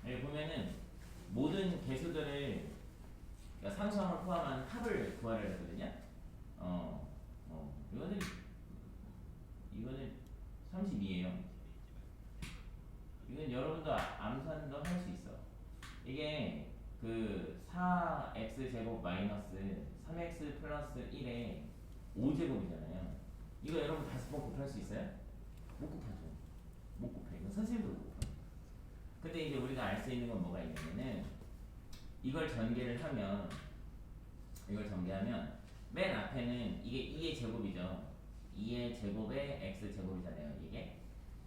여기 보면은 모든 개수들을 그러니까 상수항을 포함한 합을 구하려 했거든요. 이거는 32예요. 이건 여러분도 암산도 할 수 있어. 이게 그 4x 제곱 마이너스 3x 플러스 1의 5제곱이잖아요. 이거 여러분 다섯 번 곱할 수 있어요? 못 곱하죠. 못 곱해. 이건 선생님도 못 곱해. 근데 이제 우리가 알 수 있는 건 뭐가 있냐면은 이걸 전개하면 맨 앞에는 이게 2의 제곱이죠. 2의 제곱에 x 제곱이잖아요.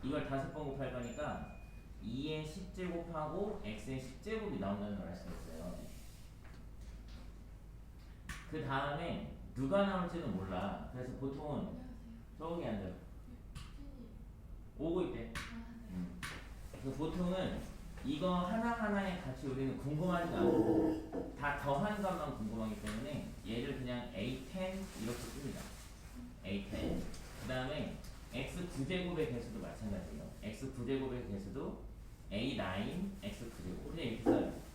이걸 다섯 번 곱할 거니까 2의 10제곱하고 x의 10제곱이 나온다는 걸 알 수가 있어요. 그 다음에 누가 나올지는 몰라. 그래서 보통은 저기 앉아. 오고 있대. 그래서 보통은 이거 하나하나의 값이 우리는 궁금하지가 않고 다 더한 것만 궁금하기 때문에 얘를 그냥 a10 이렇게 씁니다. a10. 그 다음에 x9제곱의 개수도 마찬가지예요. x9제곱의 개수도 a9 x9제곱. 그냥 이렇게 써요.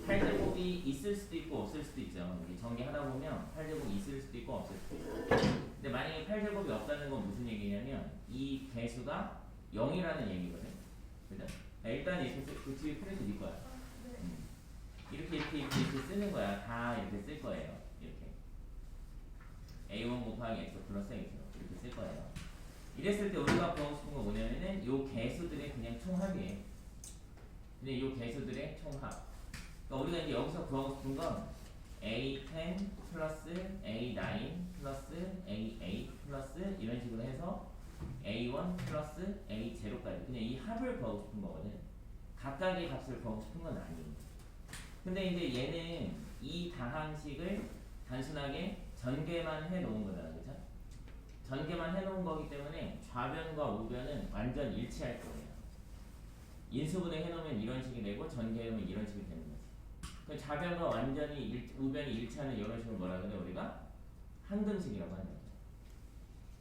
8제곱이 있을 수도 있고 없을 수도 있죠. 이렇게 전개하다 보면 8제곱이 있을 수도 있고 없을 수도 있고. 근데 만약에 8제곱이 없다는 건 무슨 얘기냐면 이 개수가 0이라는 얘기거든. 그죠? 일단 이렇게 그 뒤에 프린트 네 거야. 이렇게 쓰는 거야. 다 이렇게 쓸 거예요. 이렇게 a1 곱하기 x 플러스 a0 이렇게 쓸 거예요. 이랬을 때 우리가 구하고 싶은 건 뭐냐면은 요 개수들의 그냥 총합이에요. 근데 요 개수들의 총합. 그러니까 우리가 이제 여기서 구하고 싶은 건 a10 플러스 a9 플러스 a8 플러스 이런 식으로 해서 a1 플러스 a0까지 그냥 이 합을 구하고 싶은 거거든. 각각의 값을 구하고 싶은 건 아니에요. 근데 이제 얘는 이 다항식을 단순하게 전개만 해 놓은 거잖아. 그죠? 전개만 해 놓은 거기 때문에 좌변과 우변은 완전 일치할 거예요. 인수분해 해 놓으면 이런 식이 되고 전개해 놓으면 이런 식이 되는 거지. 그 좌변과 완전히 우변이 일치하는 이런 식을 뭐라 그래? 우리가 항등식이라고 하는 거죠.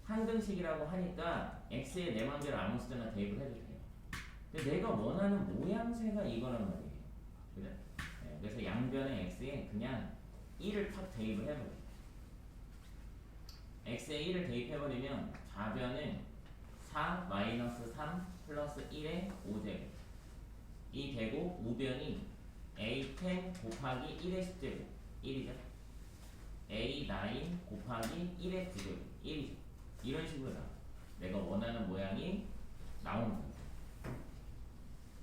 항등식이라고 하니까 x에 내 맘대로 아무 숫자나 대입을 해도 돼요. 근데 내가 원하는 모양새가 이거란 말이에요. 그죠? 네, 그래서 양변의 x에 그냥 1을 탁 대입을 해버려요. x에 1을 대입해버리면 좌변은 4 마이너스 3 플러스 1의 5제곱 이 되고 우변이 a10 곱하기 1의 10제곱 1이죠. a9 곱하기 1의 9제곱 1이죠. 이런 식으로 나와. 내가 원하는 모양이 나오는 거예요.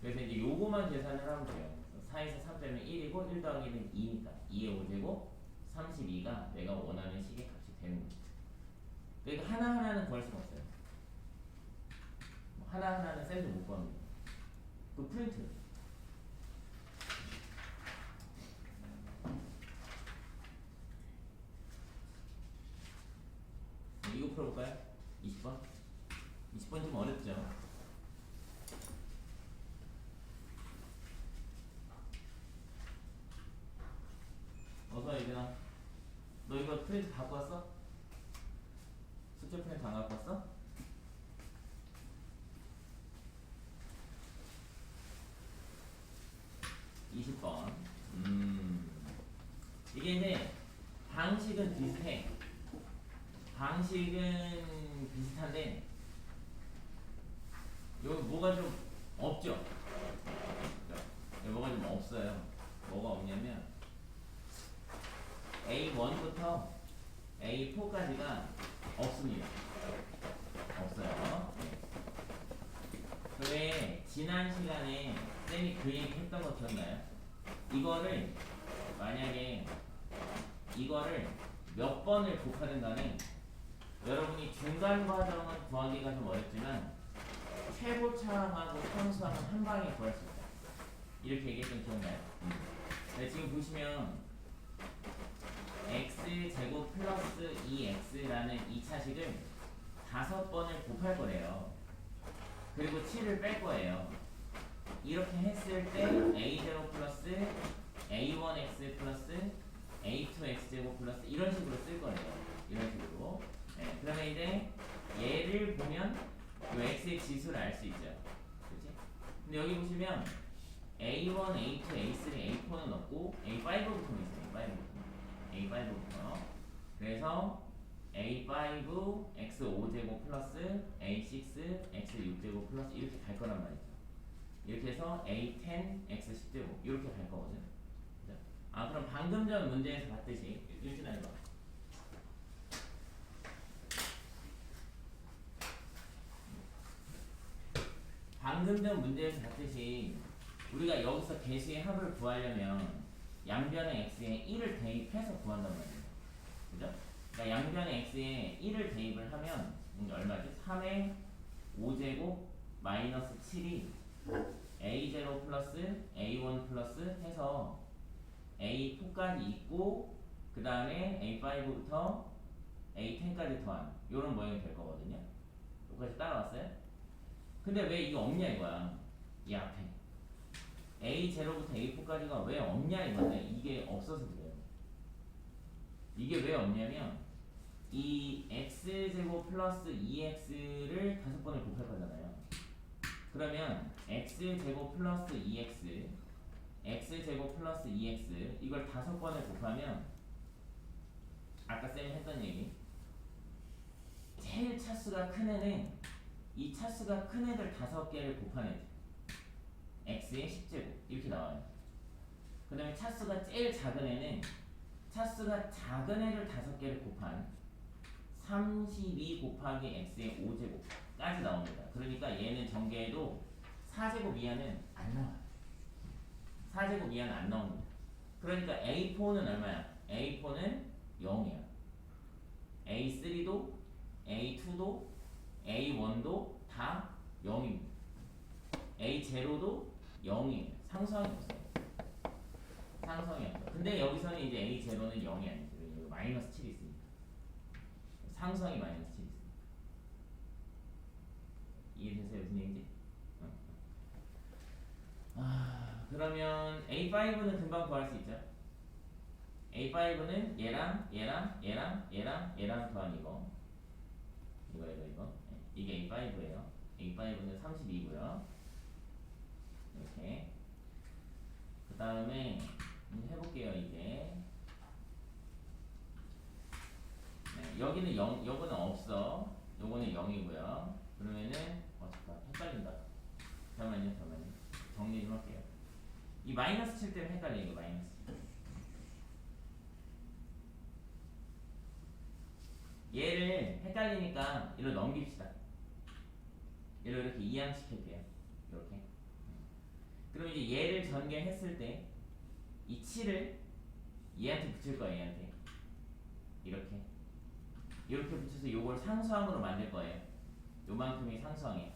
그래서 이제 요거만 계산을 하면 돼요. 4에서 3 빼면 1이고 1 더하기 1은 2니까 2의 5제곱 32가 내가 원하는 식의 값이 되는 거죠. 그러니까 하나하나는 구할 수가 없어요. 하나하나는 쌤도 못 구합니다. 그 프린트. 이거 풀어볼까요? 20번? 20번 좀 어렵죠? 어서 얘들아. 너 이거 프린트 갖고 왔어? 숙제 프린트 안 갖고 왔어? 이게 이제 방식은 비슷해. 방식은 비슷한데 여기 뭐가 좀 없죠? 여기 뭐가 좀 없어요. 뭐가 없냐면 A1부터 A4까지가 없습니다. 없어요. 왜 지난 시간에 쌤이 그 얘기 했던 거 기억나요? 이거를 만약에 이거를 몇 번을 곱하든 간에 여러분이 중간 과정은 구하기가 좀 어렵지만 최고차항하고 평수항은 한 방에 구할 수 있다. 이렇게 얘기했던 기억나요? 네, 지금 보시면 x제곱 플러스 2x라는 2차식을 5번을 곱할 거래요. 그리고 7을 뺄 거예요. 이렇게 했을 때 a0 플러스 a1x 플러스 a2x제곱 플러스 이런 식으로 쓸 거예요. 이런 식으로. 네, 그러면 이제 얘를 보면 요 x의 지수를 알 수 있죠. 그치? 근데 여기 보시면 A1, A2, A3, A4는 없고 A5부터는 있어요. A5부터. 그래서 A5 X5제곱 플러스 A6 X6제곱 플러스 이렇게 갈 거란 말이죠. 이렇게 해서 A10 X10제곱 이렇게 갈 거거든. 아 그럼 방금 전 문제에서 봤듯이 윤진아 이거 방금 전 문제에서 봤듯이 우리가 여기서 개수의 합을 구하려면 양변의 x에 1을 대입해서 구한단 말이에요. 그죠? 그러니까 양변의 x에 1을 대입을 하면 이게 얼마지? 3의 5제곱 마이너스 7이 a0 플러스 a1 플러스 해서 a4까지 있고 그 다음에 a5부터 a10까지 더한 요런 모양이 될 거거든요. 여기까지 따라왔어요? 근데 왜 이거 없냐 이거야. 이 앞에 A0부터 A4까지가 왜 없냐 이건데 이게 없어서 그래요. 이게 왜 없냐면 이 x제곱 플러스 2x를 5번을 곱할 거잖아요. 그러면 x제곱 플러스 2x x제곱 플러스 2x 이걸 5번을 곱하면 아까 쌤이 했던 얘기 제일 차수가 큰 애는 이 차수가 큰 애들 5개를 곱하는 x의 10제곱 이렇게 나와요. 그 다음에 차수가 제일 작은 애는 차수가 작은 애를 5개를 곱한 32 곱하기 x의 5제곱까지 나옵니다. 그러니까 얘는 전개해도 4제곱 이하는 안 나와요. 4제곱 이하는 안 나옵니다. 그러니까 A4는 얼마야? A4는 0이야. A3도 A2도 A1도 다 0입니다. A0도 0이에요. 상수항이 없어요. 상수항이 없어요. 근데 여기서는 이제 A0는 0이 아니죠. 여기 마이너스 7이 있으니까. 상수항이 마이너스 7이 있으니까. 이해되세요? 무슨 얘기인지? 그러면 A5는 금방 구할 수 있죠. A5는 얘랑 더한 이거. 이거. 이게 A5예요. A5는 32고요. 이렇게. 그 다음에 해볼게요. 이제 네, 여기는 0, 요거는 없어. 요거는 0이고요. 그러면은 잠깐 헷갈린다. 잠깐만요. 정리 좀 할게요. 이 마이너스 7 때문에 헷갈려. 이거 마이너스 7. 얘를 헷갈리니까 이로 넘깁시다. 얘를 이렇게 이항시킬게요. 이렇게. 그럼 이제 얘를 전개했을 때 이 7을 얘한테 붙일 거예요. 얘한테 이렇게 붙여서 요걸 상수항으로 만들 거예요. 요만큼이 상수항이에요.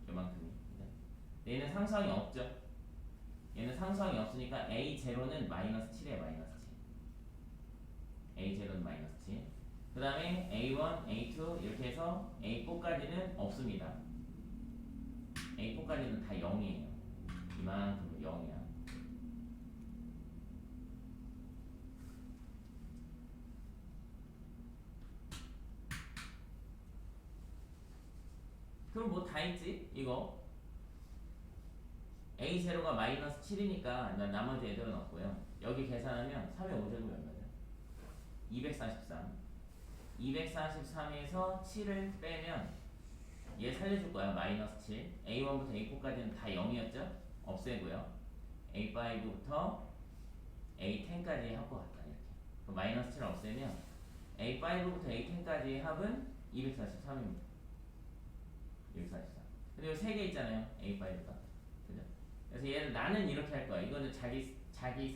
요만큼이. 얘는 상수항이 없죠. 얘는 상수항이 없으니까 A0는 마이너스 7이에요. 마이너스 7. A0는 마이너스 7. 그 다음에 A1, A2 이렇게 해서 A4까지는 없습니다. A4까지는 다 0이에요. 이만큼은 0이야. 그럼 뭐 다 있지? 이거 A0가 마이너스 7이니까 나머지 애들은 없고요. 여기 계산하면 3의 5제곱이 얼마죠? 243. 243에서 7을 빼면 얘 살려줄 거야. 마이너스 7. A1부터 A4까지는 다 0이었죠? 없애고요. A5부터 A10까지의 합과 같다. 이렇게. 그럼 마이너스 7을 없애면 A5부터 A10까지의 합은 243입니다. 243. 근데 여기 3개 있잖아요. A5가. 그죠? 그래서 얘를 나는 이렇게 할 거야. 이거는 자기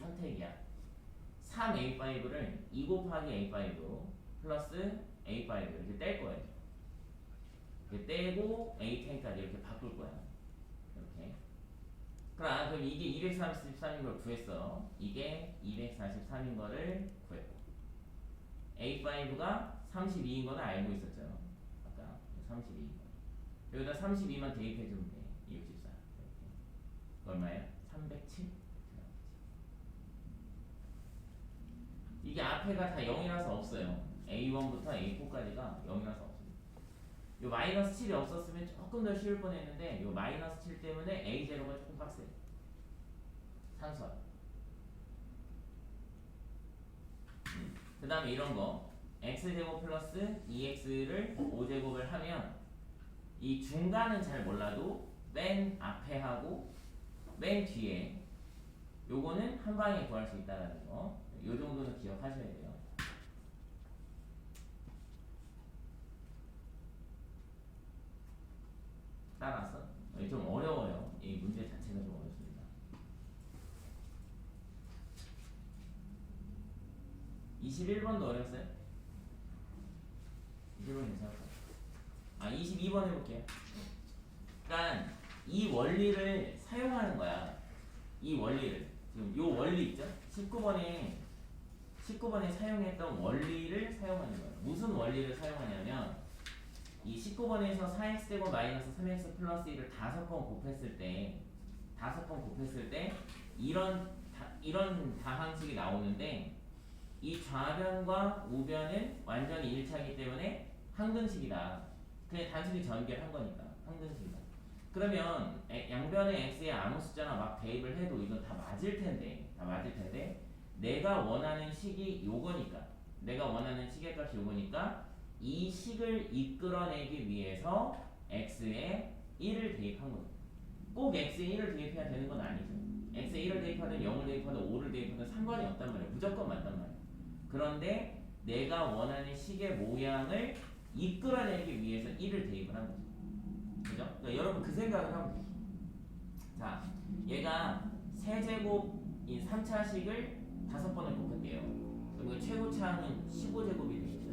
선택이야. 3A5를 2 곱하기 A5 플러스 A5 이렇게 뗄 거예요. 이렇게 떼고 A10까지 이렇게 바꿀 거야. 이렇게. 그럼 이게 243인 걸 구했어. 이게 243인 거를 구했고. A5가 32인 거는 알고 있었죠. 아까 32인 거. 여기다 32만 대입해주면 돼. 64. 이렇게. 얼마예요? 307? 이게 앞에가 다 0이라서 없어요. A1부터 A4까지가 0이라서 없습니다. 요 마이너스 7이 없었으면 조금 더 쉬울 뻔했는데 요 마이너스 7 때문에 A0가 조금 빡세요. 상수합. 그 다음에 이런 거 x제곱 플러스 2x를 5제곱을 하면 이 중간은 잘 몰라도 맨 앞에 하고 맨 뒤에 요거는 한 방에 구할 수 있다는 거. 요 정도는 기억하셔야 돼요. 따라서 좀 어려워요. 이 문제 자체가 좀 어렵습니다. 21번도 어렵어요? 21번 괜찮을까요? 22번 해볼게요. 그러니까 이 원리를 사용하는 거야. 이 원리를 지금 요 원리 있죠? 19번에 사용했던 원리를 사용하는 거예요. 무슨 원리를 사용하냐면 이 19번에서 4x제곱 마이너스 3x 플러스 1을 5번 곱했을 때 이런 다항식이 나오는데 이 좌변과 우변은 완전히 일치하기 때문에 항등식이다. 그냥 단순히 전개한 거니까 항등식이다. 그러면 양변의 x에 아무 숫자나 막 대입을 해도 이건 다 맞을 텐데 내가 원하는 식이 요거니까 내가 원하는 식의 값이 요거니까 이 식을 이끌어내기 위해서 x에 1을 대입한 거죠. 꼭 x에 1을 대입해야 되는 건 아니죠. x에 1을 대입하든 0을 대입하든 5를 대입하든 상관이 없단 말이에요. 무조건 맞단 말이에요. 그런데 내가 원하는 식의 모양을 이끌어내기 위해서 1을 대입을 한 거죠. 그죠? 그러니까 여러분 그 생각을 하면 돼요. 자, 얘가 세제곱인 3차식을 5번을 곱했대요. 그러면 최고차항은 15제곱이 되겠죠.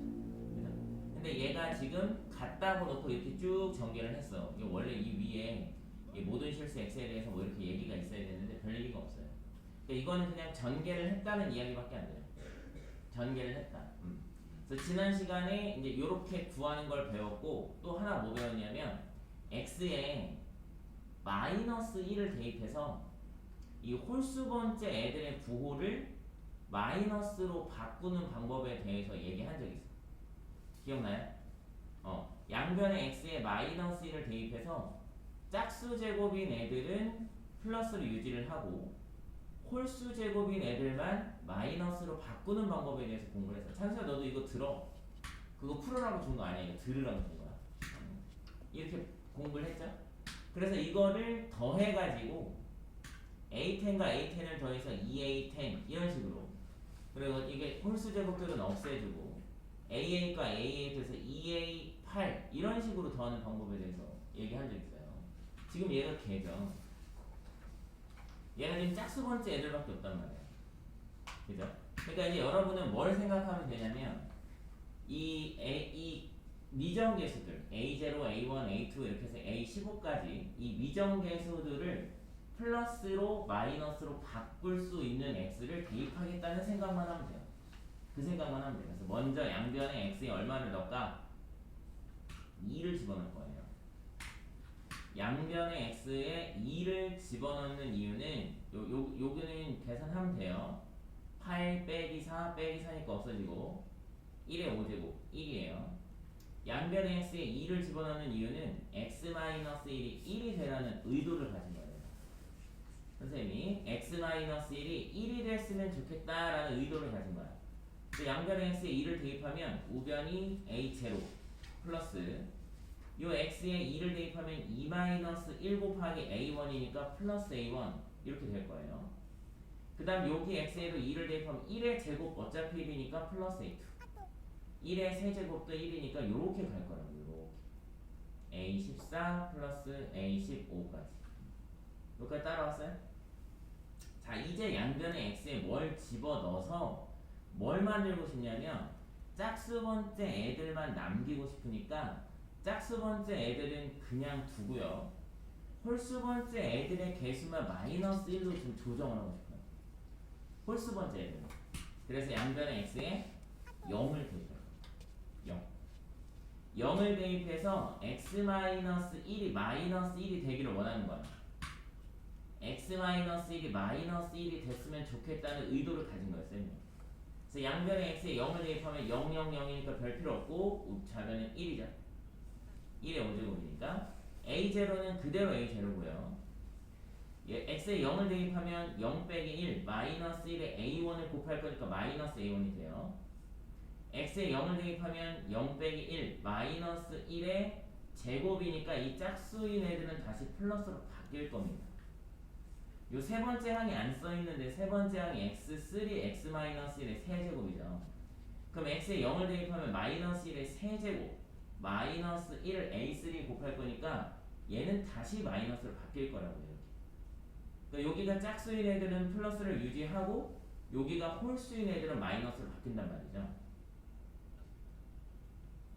그죠? 근데 얘가 지금 같다고 놓고 이렇게 쭉 전개를 했어. 이게 원래 이 위에 이 모든 실수 x에 대해서 뭐 이렇게 얘기가 있어야 되는데 별 얘기가 없어요. 그러니까 이거는 그냥 전개를 했다는 이야기밖에 안 돼요. 전개를 했다. 그래서 지난 시간에 이제 이렇게 구하는 걸 배웠고 또 하나 뭐 배웠냐면 x에 마이너스 1을 대입해서 이 홀수 번째 애들의 부호를 마이너스로 바꾸는 방법에 대해서 얘기한 적이 있어. 기억나요? 양변의 x에 마이너스 1을 대입해서 짝수 제곱인 애들은 플러스로 유지를 하고 홀수 제곱인 애들만 마이너스로 바꾸는 방법에 대해서 공부를 했어. 찬수야 너도 이거 들어. 그거 풀으라고 준 거 아니야. 이거 들으라고 준 거야. 이렇게 공부를 했죠. 그래서 이거를 더해가지고 A10과 A10을 더해서 2A10 이런 식으로 그리고 이게 홀수 제곱들은 없애주고 AA8과 AA8 해서 2A8 이런 식으로 더하는 방법에 대해서 얘기한 적 있어요. 지금 얘가 걔죠. 얘가 지금 짝수 번째 애들밖에 없단 말이에요. 그죠? 그러니까 이제 여러분은 뭘 생각하면 되냐면 이 미정계수들 A0, A1, A2 이렇게 해서 A15까지 이 미정계수들을 플러스로 마이너스로 바꿀 수 있는 x를 대입하겠다는 생각만 하면 돼요. 그 생각만 하면 돼요. 그래서 먼저 양변에 x에 얼마를 넣을까? 2를 집어넣을 거예요. 양변의 x에 2를 집어넣는 이유는 요거는 계산하면 돼요. 8 빼기 4 빼기 4니까 없어지고 1의 5제곱 1이에요. 양변의 x에 2를 집어넣는 이유는 x-1이 1이 되라는 의도를 가진 거예요. 선생님이 x-1이 1이 됐으면 좋겠다라는 의도를 가진 거야. 양변의 x에 2를 대입하면 우변이 a0 플러스 요 x에 2를 대입하면 2-1 곱하기 a1이니까 플러스 a1 이렇게 될 거예요. 그 다음 여기 x에도 2를 대입하면 1의 제곱 어차피 1이니까 플러스 a2 1의 세제곱도 1이니까 요렇게 갈 거라고. 요렇게 a14 플러스 a15까지 여기까지 따라왔어요? 자 이제 양변의 x에 뭘 집어넣어서 뭘 만들고 싶냐면 짝수 번째 애들만 남기고 싶으니까 짝수 번째 애들은 그냥 두고요. 홀수 번째 애들의 개수만 마이너스 1로 좀 조정을 하고 싶어요. 홀수 번째 애들. 그래서 양변의 x에 0을 대입해요. 0을 대입해서 x-1이 마이너스 1이 되기를 원하는 거야. x-1이 마이너스 1이 됐으면 좋겠다는 의도를 가진 거였어요. 그래서 양변의 x에 0을 대입하면 0, 0, 0이니까 별 필요 없고 좌변은 1이죠. 1의 5제곱이니까 a0는 그대로 a0고요. x에 0을 대입하면 0 빼기 1 마이너스 1에 a1을 곱할 거니까 마이너스 a1이 돼요. x에 0을 대입하면 0 빼기 1 마이너스 1의 제곱이니까 이 짝수인 애들은 다시 플러스로 바뀔 겁니다. 요 세 번째 항이 안 써있는데 세 번째 항이 x3 x-1의 세제곱이죠. 그럼 x에 0을 대입하면 마이너스 1의 세제곱 마이너스 1을 a3 곱할 거니까 얘는 다시 마이너스로 바뀔 거라고요. 그러니까 여기가 짝수인 애들은 플러스를 유지하고 여기가 홀수인 애들은 마이너스로 바뀐단 말이죠.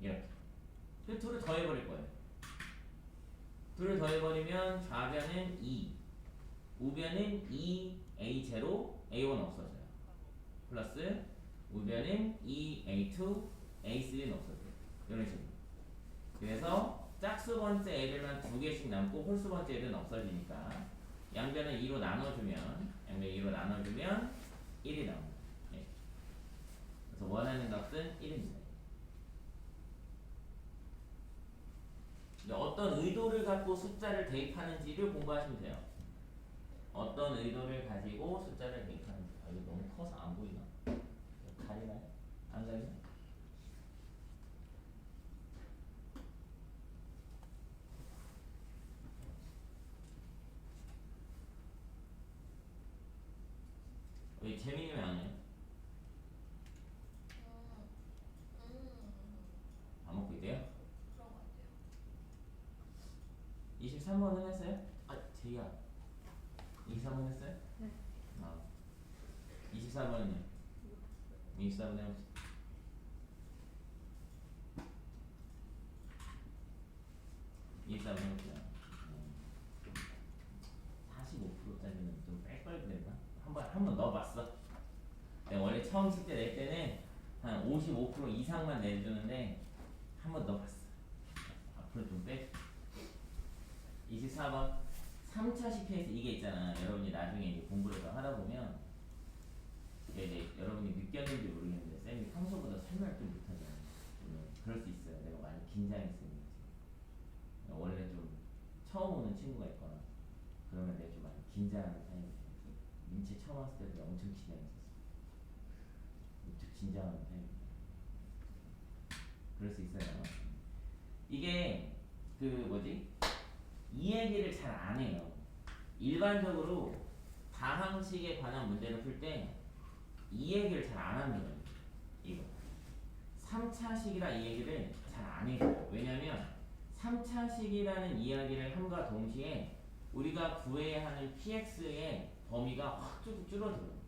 이렇게. 그 둘을 더해버릴 거예요. 둘을 더해버리면 좌변은 2, 우변은 2a0, a1 없어져요. 플러스 우변은 2a2, a3는 없어져요. 이런 식으로. 그래서 짝수 번째 애들만 두 개씩 남고 홀수 번째 애들은 없어지니까 양변을 2로 나눠주면 1이 나옵니다. 예. 그래서 원하는 값은 1입니다. 어떤 의도를 갖고 숫자를 대입하는지를 공부하시면 돼요. 어떤 의도를 가지고 숫자를 대입하는지. 아, 이거 너무 커서 안 보이나? 가리나요? 안 가리나? 왜 재민이 왜 안 해요? 안 먹고 있대요? 그런 것 같아요. 23번은 했어요? 아, 제이야. 23번 했어요? 네. 아. 24번은요? 24번 해봅시다. 24번 해봅시다. 45%짜리는 좀 뺄걸 그랬나? 한 번 넣어봤어. 내가 원래 처음 숙제 낼 때는 한 55% 이상만 내주는데 한 번 넣어봤어. 앞으로 좀 빼. 24번 3차식 케이스 이게 있잖아. 여러분이 나중에 이제 공부를 더 하다 보면 이게 이제 여러분이 느꼈는지 모르겠는데 쌤이 평소보다 설명을 좀 못하잖아. 그럴 수 있어요. 내가 많이 긴장했으니까. 원래 좀 처음 오는 친구가 있거나 그러면 내가 좀 많이 긴장하는 타입이에요. 민채 처음 왔을 때도 엄청 긴장했었어. 엄청 긴장하는 타입이에요. 그럴 수 있어요. 이게 그 뭐지? 이 얘기를 잘 안 해요. 일반적으로 다항식에 관한 문제를 풀 때 이 얘기를 잘 안 합니다. 이거 3차식이라 이 얘기를 잘 안 해요. 왜냐면 3차식이라는 이야기를 함과 동시에 우리가 구해야 하는 px의 범위가 확 줄어들어요.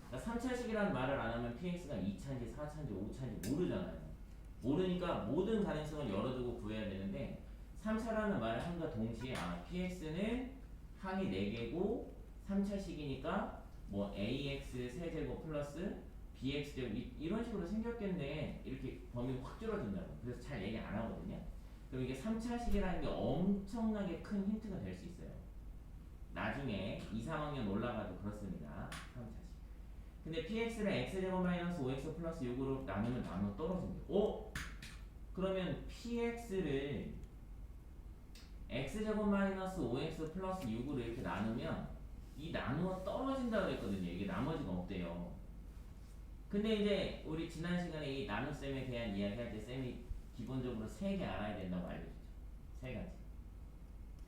그러니까 3차식이라는 말을 안 하면 px가 2차인지 4차인지 5차인지 모르잖아요. 모르니까 모든 가능성을 열어두고 구해야 되는데 3차라는 말을 함과 동시에 px는 항이 4개고 3차식이니까 뭐 ax 세제곱 플러스 bx 제곱 이런 식으로 생겼겠네. 이렇게 범위가 확 줄어든다고. 그래서 잘 얘기 안 하거든요. 그럼 이게 3차식이라는 게 엄청나게 큰 힌트가 될 수 있어요. 나중에 2, 3학년 올라가도 그렇습니다. 3차식. 근데 px를 x제곱 마이너스 5x 플러스 6으로 나누면 나눠 떨어진대요. 오? 그러면 px를 x제곱 마이너스 5x 플러스 6으로 이렇게 나누면 이 나누어 떨어진다고 그랬거든요. 이게 나머지가 없대요. 근데 이제 우리 지난 시간에 이 나눗셈에 대한 이야기 할 때 쌤이 기본적으로 3개 알아야 된다고 알려줬죠. 3가지.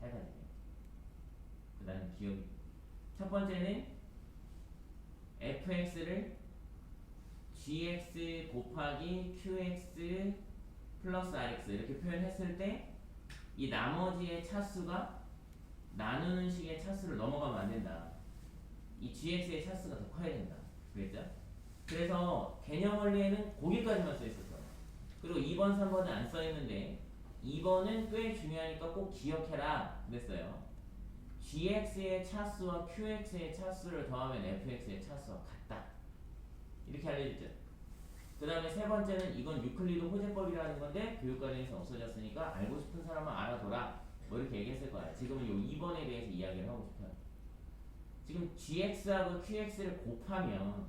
3가지. 그 다음에 기억이. 첫 번째는 fx를 gx 곱하기 qx 플러스 rx 이렇게 표현했을 때 이 나머지의 차수가 나누는 식의 차수를 넘어가면 안 된다. 이 gx의 차수가 더 커야 된다. 그랬죠? 그래서 개념 원리에는 거기까지만 써 있었어. 그리고 2번, 3번은 안 써 있는데 2번은 꽤 중요하니까 꼭 기억해라 그랬어요. gx의 차수와 qx의 차수를 더하면 fx의 차수와 같다. 이렇게 알려줬죠. 그 다음에 세 번째는 이건 유클리드 호재법이라는 건데 교육과정에서 없어졌으니까 알고 싶은 사람은 알아둬라. 뭐 이렇게 얘기했을 거야. 지금은 요 2번에 대해서 이야기를 하고 싶어요. 지금 gx하고 qx를 곱하면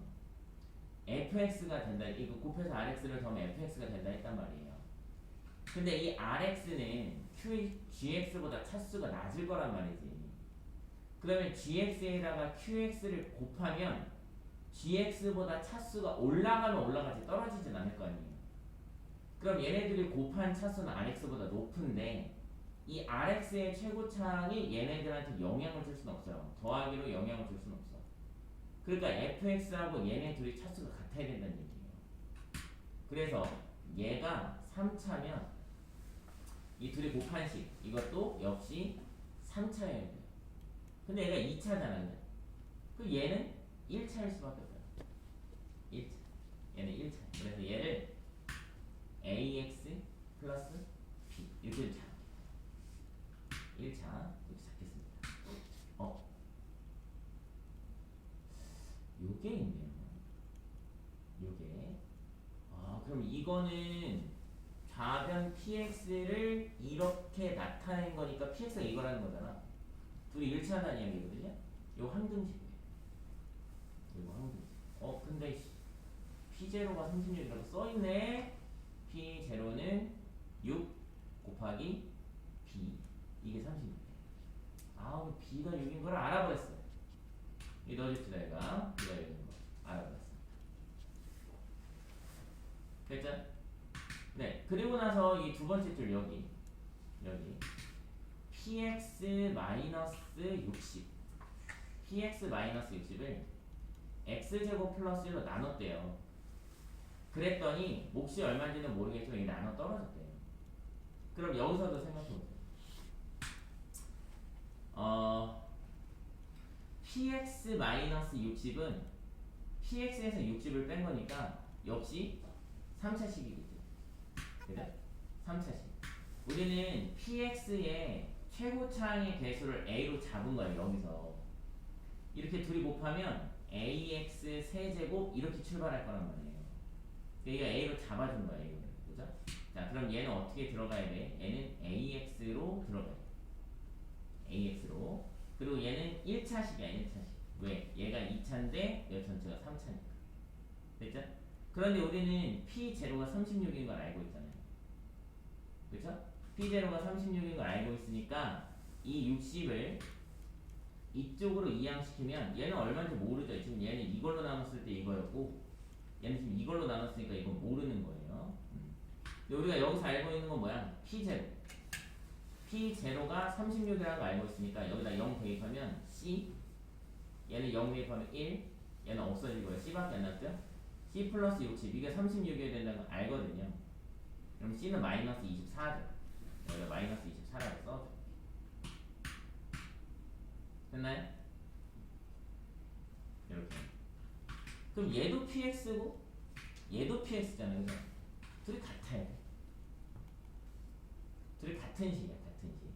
fx가 된다. 이거 곱해서 rx를 더하면 fx가 된다 했단 말이에요. 근데 이 rx는 gx보다 차수가 낮을 거란 말이지. 그러면 gx에다가 qx를 곱하면 gx보다 차수가 올라가면 올라가지 떨어지진 않을 거 아니에요. 그럼 얘네들이 곱한 차수는 rx보다 높은데 이 rx의 최고차항이 얘네들한테 영향을 줄 수는 없어요. 더하기로 영향을 줄 수는 없어. 그러니까 fx하고 얘네 둘이 차수가 같아야 된다는 얘기예요. 그래서 얘가 3차면 이 둘이 곱한식 이것도 역시 3차여야 돼요. 근데 얘가 2차잖아요. 그 얘는 1차일 수밖에 없어요. 1차. 얘는 1차. 그래서 얘를 ax 플러스 b 이렇게 잡 1차 이렇게 잡겠습니다. 요게 있네요. 요게 그럼 이거는 좌변 px를 이렇게 나타낸 거니까 px가 이거라는 거잖아. 둘이 1차라는 이야기거든요. 요 항등식이에요. 이거 항등식. 근데 p0가 36이라고 써있네. p0는 6 곱하기 b 이게 36이에요. b가 6인 걸 알아버렸어요. 이 넣어줍시다. 얘가 b가 6인 거 알아버렸습니다. 됐죠? 네. 그리고 나서 이 두 번째 줄 여기 px 마이너스 60 px 마이너스 60을 x제곱 플러스 1로 나눴대요. 그랬더니 몫이 얼마인지는 모르겠지만 이게 나눠 떨어졌대요. 그럼 여기서도 생각해보세요. px 마이너스 60은 px에서 60을 뺀 거니까 역시 3차식이겠죠. 그죠? 3차식. 우리는 px의 최고차항의 개수를 a로 잡은 거예요. 여기서 이렇게 둘이 곱하면 ax 세제곱 이렇게 출발할 거란 말이에요. 얘가 a로 잡아준 거예요. 이거를. 그죠? 자, 그럼 얘는 어떻게 들어가야 돼? 얘는 ax로 들어가요. ax로. 그리고 얘는 1차식이야. 1차식. 왜? 얘가 2차인데 얘 전체가 3차니까. 됐죠? 그런데 우리는 p0가 36인 걸 알고 있잖아요. 그쵸? p0가 36인 걸 알고 있으니까 이 60을 이쪽으로 이항시키면 얘는 얼마인지 모르죠. 지금 얘는 이걸로 나눴을 때 이거였고 얘는 지금 이걸로 나눴으니까 이건 모르는 거예요. 근데 우리가 여기서 알고 있는 건 뭐야? p0 p0가 36이라는 거 알고 있으니까 여기다 0 대입하면 c 얘는 0 대입하면 1 얘는 없어지고요. c밖에 안 남죠? c 플러스 60 이게 36이어야 된다는 걸 알거든요. 그럼 c는 마이너스 24죠. 여기다 마이너스 24라고 써줘. 됐나요? 이렇게. 그럼 얘도 px고 얘도 px잖아요. 그죠? 둘이 같아야 돼. 둘이 같은 식이야. 같은 식.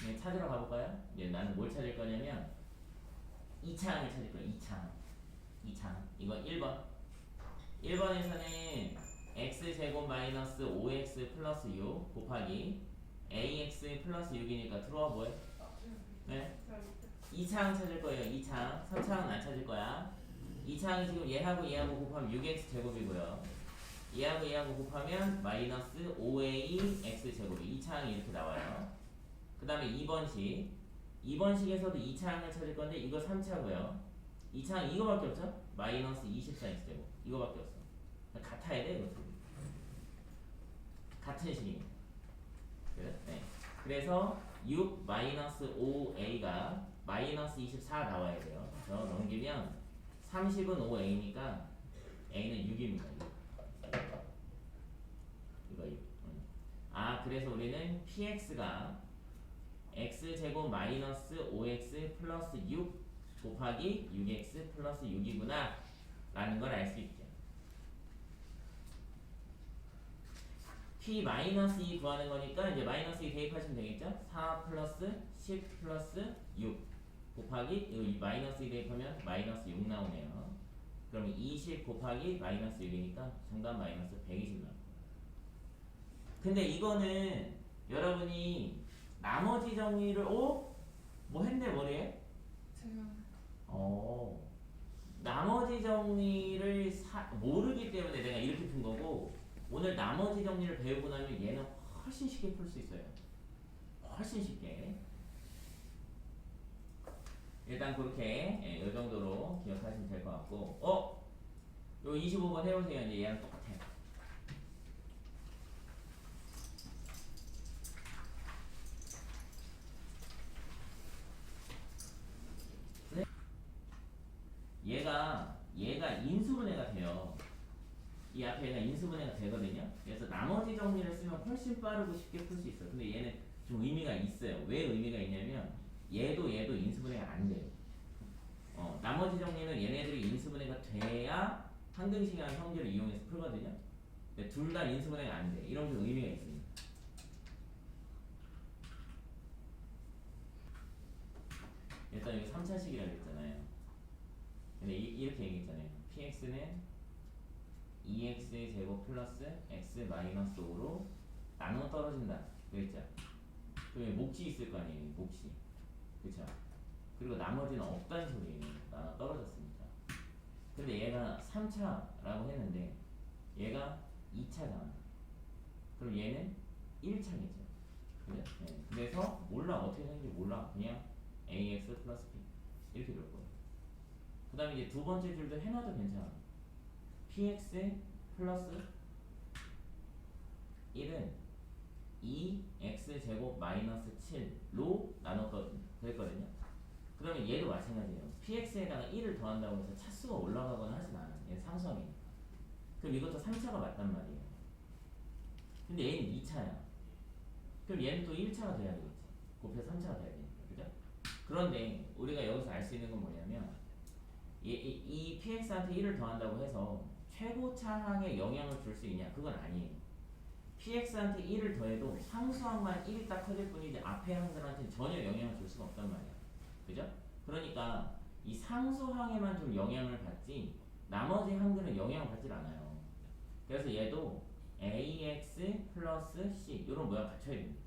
네, 찾으러 가볼까요? 이제 나는 뭘 찾을 거냐면 2차항을 찾을 거야. 2차항. 이거 1번. 1번에서는 x제곱 마이너스 5x 플러스 6 곱하기 ax 플러스 6이니까 들어와 보여? 네? 2차항 찾을 거예요. 2차항. 3차항은 안 찾을 거야. 2차항이 지금 얘하고 곱하면 6x 제곱이고요. 얘하고 곱하면 마이너스 5a x 제곱이 2차항이 이렇게 나와요. 그 다음에 2번식. 2번식에서도 2차항을 찾을 건데 이거 3차고요. 2차항 이거밖에 없죠? 마이너스 24x 제곱. 이거밖에 없어. 같아야 돼, 이것도. 같은 식입니다. 네. 그래서 6 마이너스 5a가 마이너스 24 나와야 돼요. 그래서 넘기면 30은 5a니까 a는 6입니다. 6. 이거 6. 그래서 우리는 px가 x제곱 마이너스 5x 플러스 6 곱하기 6x 플러스 6이구나 라는 걸 알 수 있죠. p 마이너스 2 구하는 거니까 이제 마이너스 2 대입하시면 되겠죠? 4 플러스 10 플러스 6 곱하기 이 마이너스 2 대입하면 마이너스 6 나오네요. 그럼 20 곱하기 마이너스 6이니까 정답 마이너스 120 나올 거예요. 근데 이거는 여러분이 나머지 정리를 뭐 했네 머리에? 나머지 정리를 모르기 때문에 내가 이렇게 푼 거고 오늘 나머지 정리를 배우고 나면 얘는 훨씬 쉽게 풀 수 있어요. 훨씬 쉽게. 일단 그렇게 이 정도로 기억하시면 될 것 같고 요 25번 해보세요. 이제 얘랑 똑같아요. 네? 얘가 인수분해가 돼요. 이 앞에 얘가 인수분해가 되거든요. 그래서 나머지 정리를 쓰면 훨씬 빠르고 쉽게 풀 수 있어요. 근데 얘는 좀 의미가 있어요. 왜 의미가 있냐면 얘도 인수분해가 안 돼요. 나머지 정리는 얘네들이 인수분해가 돼야 항등식이라는 성질을 이용해서 풀거든요. 근데 둘 다 인수분해가 안 돼. 이런 게 의미가 있습니다. 일단 이거 3차식이라고 했잖아요. 근데 이렇게 얘기했잖아요. px는 2x의 제곱 플러스 x 마이너스 5로 나눠 떨어진다. 그랬죠? 그러면 몫이 있을 거 아니에요. 몫이. 그쵸? 그리고 나머지는 없다는 소리예요. 나눠 떨어졌으니까. 근데 얘가 3차라고 했는데 얘가 2차잖아. 그럼 얘는 1차겠죠. 그죠? 네. 그래서 몰라. 어떻게 되는지 몰라. 그냥 ax 플러스 b 이렇게 될 거예요. 그 다음에 이제 두 번째 줄도 해놔도 괜찮아. px 플러스 1은 2x제곱 마이너스 7로 나눴거든요. 그랬거든요. 그러면 얘도 마찬가지예요. px에다가 1을 더한다고 해서 차수가 올라가거나 하진 않아요. 얘는 상수항이니까. 그럼 이것도 3차가 맞단 말이에요. 근데 얘는 2차야. 그럼 얘는 또 1차가 돼야 되겠지. 곱해서 3차가 돼야 되니까. 그죠? 그런데 우리가 여기서 알 수 있는 건 뭐냐면 이 px한테 1을 더한다고 해서 최고차항에 영향을 줄 수 있냐? 그건 아니에요. px한테 1을 더해도 상수항만 1이 딱 커질 뿐이지 앞에 항들한테는 전혀 영향을 줄 수가 없단 말이야. 그죠? 그러니까 이 상수항에만 좀 영향을 받지 나머지 항들은 영향을 받질 않아요. 그래서 얘도 ax 플러스 c 이런 모양 갖춰야 됩니다.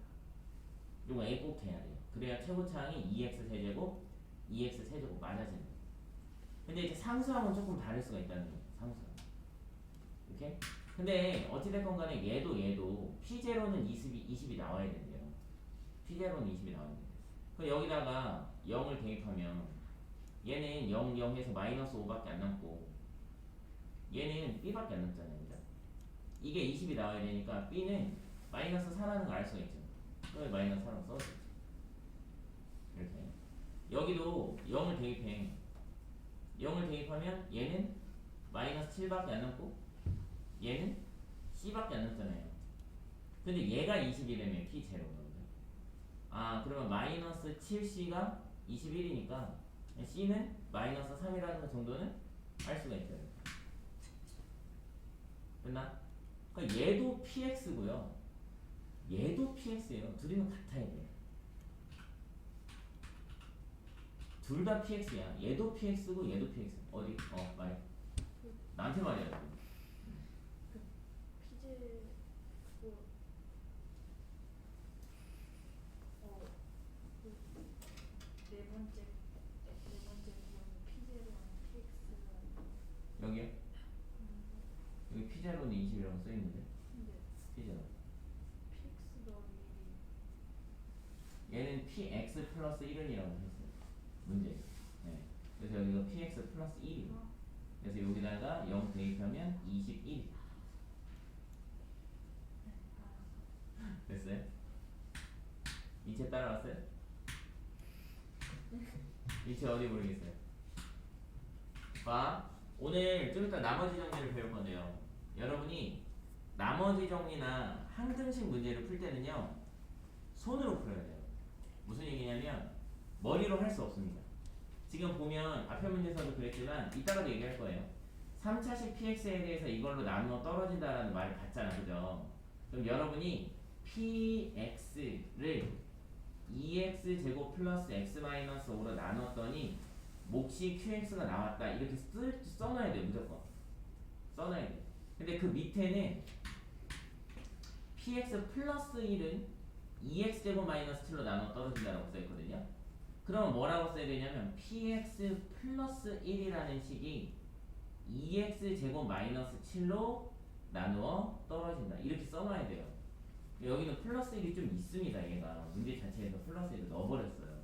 이거 a 꼭 돼야 돼요. 그래야 최고차항이 2x 세제곱 2x 세제곱 맞아지는 거예요. 근데 이제 상수항은 조금 다를 수가 있다는 거예요. 상수항. 오케이? 근데 어찌됐건 간에 얘도 P0는 20이 나와야 된대요. P0는 20이 나와야 된대요. 그럼 여기다가 0을 대입하면 얘는 0, 0에서 마이너스 5밖에 안 남고 얘는 B밖에 안 남잖아요. 그죠? 이게 20이 나와야 되니까 B는 마이너스 4라는 걸 알 수가 있죠. 그럼 마이너스 4라고 써주죠. 이렇게. 여기도 0을 대입해. 0을 대입하면 얘는 마이너스 7밖에 안 남고 얘는 C밖에 안 남잖아요. 근데 얘가 20이라면 P 제로거든요. 그러면 마이너스 7C가 21이니까 C는 마이너스 3이라는 것 정도는 알 수가 있어요. 됐나? 그러니까 얘도 PX고요. 얘도 PX예요. 둘이는 같아야 돼요. 둘 다 PX야. 얘도 PX고 얘도 PX. 어디? 말해. 나한테 말이야. 피즈 그 네 번째 부분은 피제로랑 PX가 여기요? 여기 P0는 20이라고 써있는데 근데 P0 PX가 얘는 PX 플러스 1은이라고 했어요. 문제. 네. 그래서 여기가 PX 플러스 1이에요. 그래서 여기다가 0 대입하면 21. 됐어요? 이체 따라왔어요? 이체 어디 모르겠어요? 봐. 오늘 좀 이따 나머지 정리를 배울 건데요. 여러분이 나머지 정리나 항등식 문제를 풀 때는요. 손으로 풀어야 돼요. 무슨 얘기냐면 머리로 할 수 없습니다. 지금 보면 앞에 문제에서도 그랬지만 이따가도 얘기할 거예요. 3차식 px에 대해서 이걸로 나누어 떨어진다라는 말을 봤잖아. 그죠? 그럼 여러분이 px를 2x제곱 플러스 x 마이너스 5로 나눴더니 몫이 qx가 나왔다. 이렇게 써놔야 돼요. 무조건. 써놔야 돼요. 근데 그 밑에는 px 플러스 1은 2x제곱 마이너스 7로 나눠 떨어진다라고 써있거든요. 그러면 뭐라고 써야 되냐면 px 플러스 1이라는 식이 2x제곱 마이너스 7로 나누어 떨어진다. 이렇게 써놔야 돼요. 여기는 플러스 1이 좀 있습니다. 얘가 문제 자체에서 플러스 1을 넣어버렸어요.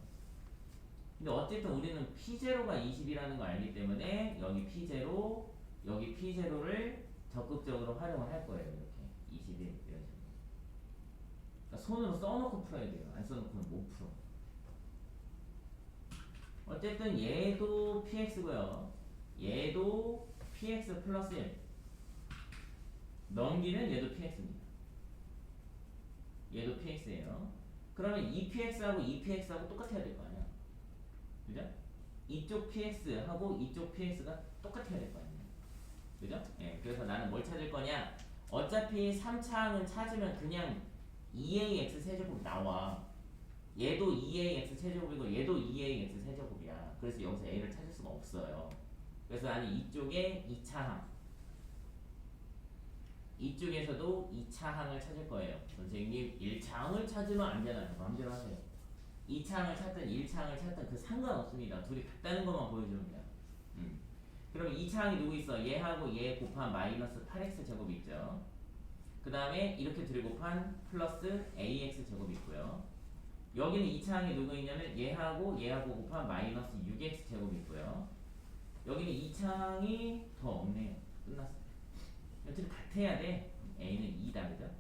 근데 어쨌든 우리는 P0가 20이라는 걸 알기 때문에 여기 P0, 여기 P0를 적극적으로 활용을 할 거예요. 이렇게 21 이런 식으로. 그러니까 손으로 써놓고 풀어야 돼요. 안 써놓고는 못 풀어. 어쨌든 얘도 PX고요. 얘도 PX 플러스 1. 넘기는 얘도 PX입니다. 얘도 PX예요. 그러면 이 PX하고 이 PX하고 똑같아야 될 거 아니야. 그죠? 이쪽 PX하고 이쪽 PX가 똑같아야 될 거 아니야. 그죠? 예, 그래서 나는 뭘 찾을 거냐? 어차피 3차항은 찾으면 그냥 2ax 세제곱 나와. 얘도 2ax 세제곱이고 얘도 2ax 세제곱이야. 그래서 여기서 a를 찾을 수가 없어요. 그래서 나는 이쪽에 2차항, 이쪽에서도 2차항을 찾을 거예요. 선생님 1차항을 찾으면 안 되나요? 마음대로 하세요. 2차항을 찾든 1차항을 찾든 그 상관없습니다. 둘이 같다는 것만 보여주면 돼요. 그럼 2차항이 누구 있어? 얘하고 얘 곱한 마이너스 8x 제곱이 있죠. 그 다음에 이렇게 둘이 곱한 플러스 ax 제곱이 있고요. 여기는 2차항이 누구 있냐면 얘하고 얘하고 곱한 마이너스 6x 제곱이 있고요. 여기는 2차항이 더 없네요. 끝났어요. 둘이 같아야 돼. a는 2다. 그죠?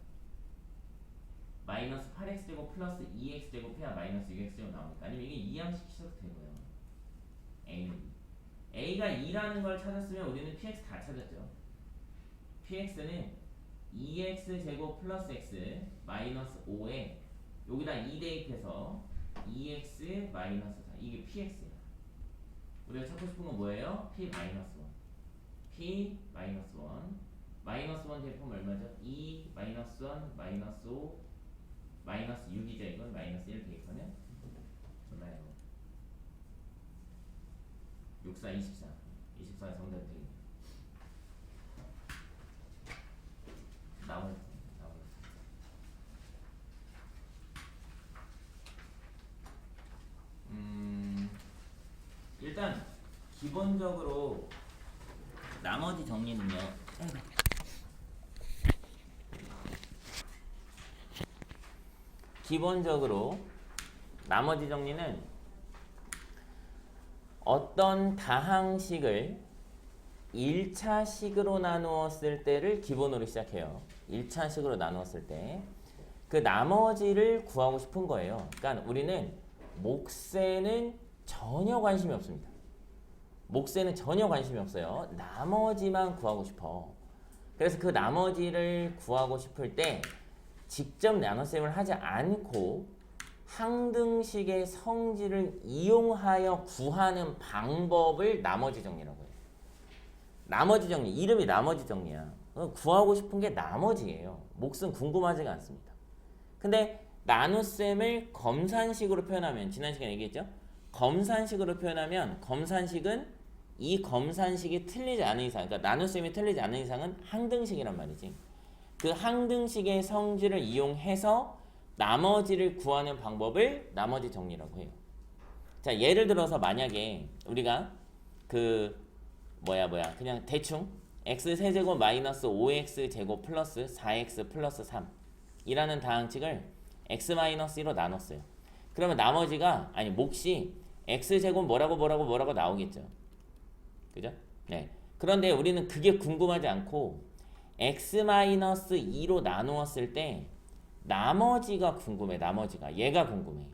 마이너스 8x 제곱 플러스 2x 제곱 해야 마이너스 6x 제곱 나오니까. 아니면 이게 2항 시키셔도 되고요. a는 2. a가 2라는 걸 찾았으면 우리는 px 다 찾았죠. px는 2x 제곱 플러스 x 마이너스 5에 여기다 2 대입해서 2x 마이너스 4 이게 px야. 우리가 찾고 싶은 건 뭐예요? p 마이너스 1 p 마이너스 1 마이너스 1 대입하면 얼마죠? 2 마이너스 1 마이너스 5 마이너스 6이죠. 이건 마이너스 1 대입하면 얼마예요? 6, 4, 24 24가 정답이 되겠네요. 나머지 일단 기본적으로 나머지 정리는요. 기본적으로 나머지 정리는 어떤 다항식을 1차식으로 나누었을 때를 기본으로 시작해요. 1차식으로 나누었을 때 그 나머지를 구하고 싶은 거예요. 그러니까 우리는 몫에는 전혀 관심이 없습니다. 몫에는 전혀 관심이 없어요. 나머지만 구하고 싶어. 그래서 그 나머지를 구하고 싶을 때 직접 나눗셈을 하지 않고 항등식의 성질을 이용하여 구하는 방법을 나머지 정리라고 해요. 나머지 정리, 이름이 나머지 정리야. 구하고 싶은 게 나머지예요. 몫은 궁금하지가 않습니다. 근데 나눗셈을 검산식으로 표현하면, 지난 시간에 얘기했죠? 검산식으로 표현하면 검산식은 이 검산식이 틀리지 않은 이상, 그러니까 나눗셈이 틀리지 않은 이상은 항등식이란 말이지. 그 항등식의 성질을 이용해서 나머지를 구하는 방법을 나머지 정리라고 해요. 자, 예를 들어서 만약에 우리가 그냥 대충 x세제곱 마이너스 5x제곱 플러스 4x 플러스 3 이라는 다항식을 x-1로 나눴어요. 그러면 나머지가, 아니 몫이 x제곱 뭐라고 나오겠죠. 그죠? 네. 그런데 우리는 그게 궁금하지 않고 x-2로 나누었을 때 나머지가 궁금해. 나머지가 얘가 궁금해.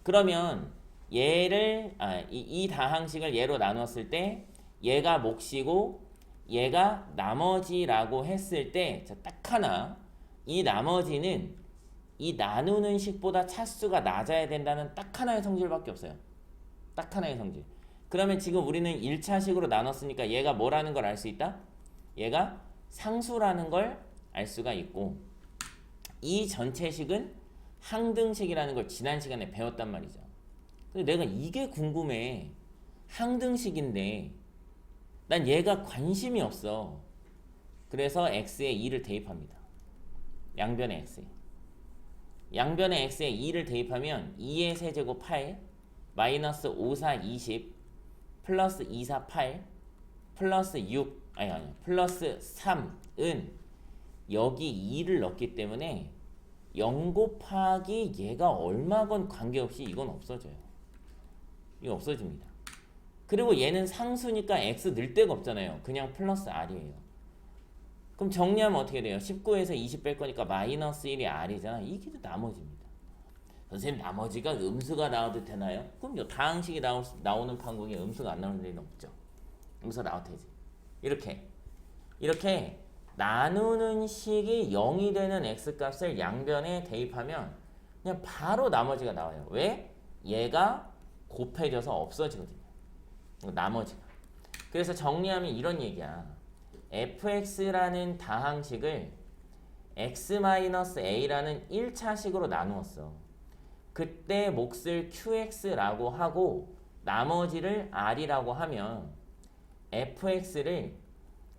그러면 얘를 이 다항식을 얘로 나눴을 때 얘가 몫이고 얘가 나머지라고 했을 때 딱 하나, 이 나머지는 이 나누는 식보다 차수가 낮아야 된다는 딱 하나의 성질밖에 없어요. 딱 하나의 성질. 그러면 지금 우리는 1차식으로 나눴으니까 얘가 뭐라는 걸 알 수 있다? 얘가 상수라는 걸 알 수가 있고, 이 전체식은 항등식이라는 걸 지난 시간에 배웠단 말이죠. 근데 내가 이게 궁금해. 항등식인데 난 얘가 관심이 없어. 그래서 x에 2를 대입합니다. 양변에 x에. 양변에 x에 2를 대입하면 2의 세제곱 8 마이너스 5, 4, 20 플러스 2, 4, 8 플러스 6 플러스 3은 여기 2를 넣기 때문에 0 곱하기 얘가 얼마건 관계없이 이건 없어져요. 이거 없어집니다. 그리고 얘는 상수니까 x 늘 데가 없잖아요. 그냥 플러스 r이에요. 그럼 정리하면 어떻게 돼요? 19에서 20 뺄 거니까 마이너스 1이 r이잖아. 이게 나머지입니다. 선생님 나머지가 음수가 나와도 되나요? 그럼요. 다항식이 나오는 판국에 음수가 안 나오는 데는 없죠. 음수가 나와도 되지. 이렇게 나누는 식이 0이 되는 x값을 양변에 대입하면 그냥 바로 나머지가 나와요. 왜? 얘가 곱해져서 없어지거든요. 나머지가. 그래서 정리하면 이런 얘기야. fx라는 다항식을 x-a라는 1차식으로 나누었어. 그때 몫을 qx라고 하고 나머지를 r이라고 하면 fx를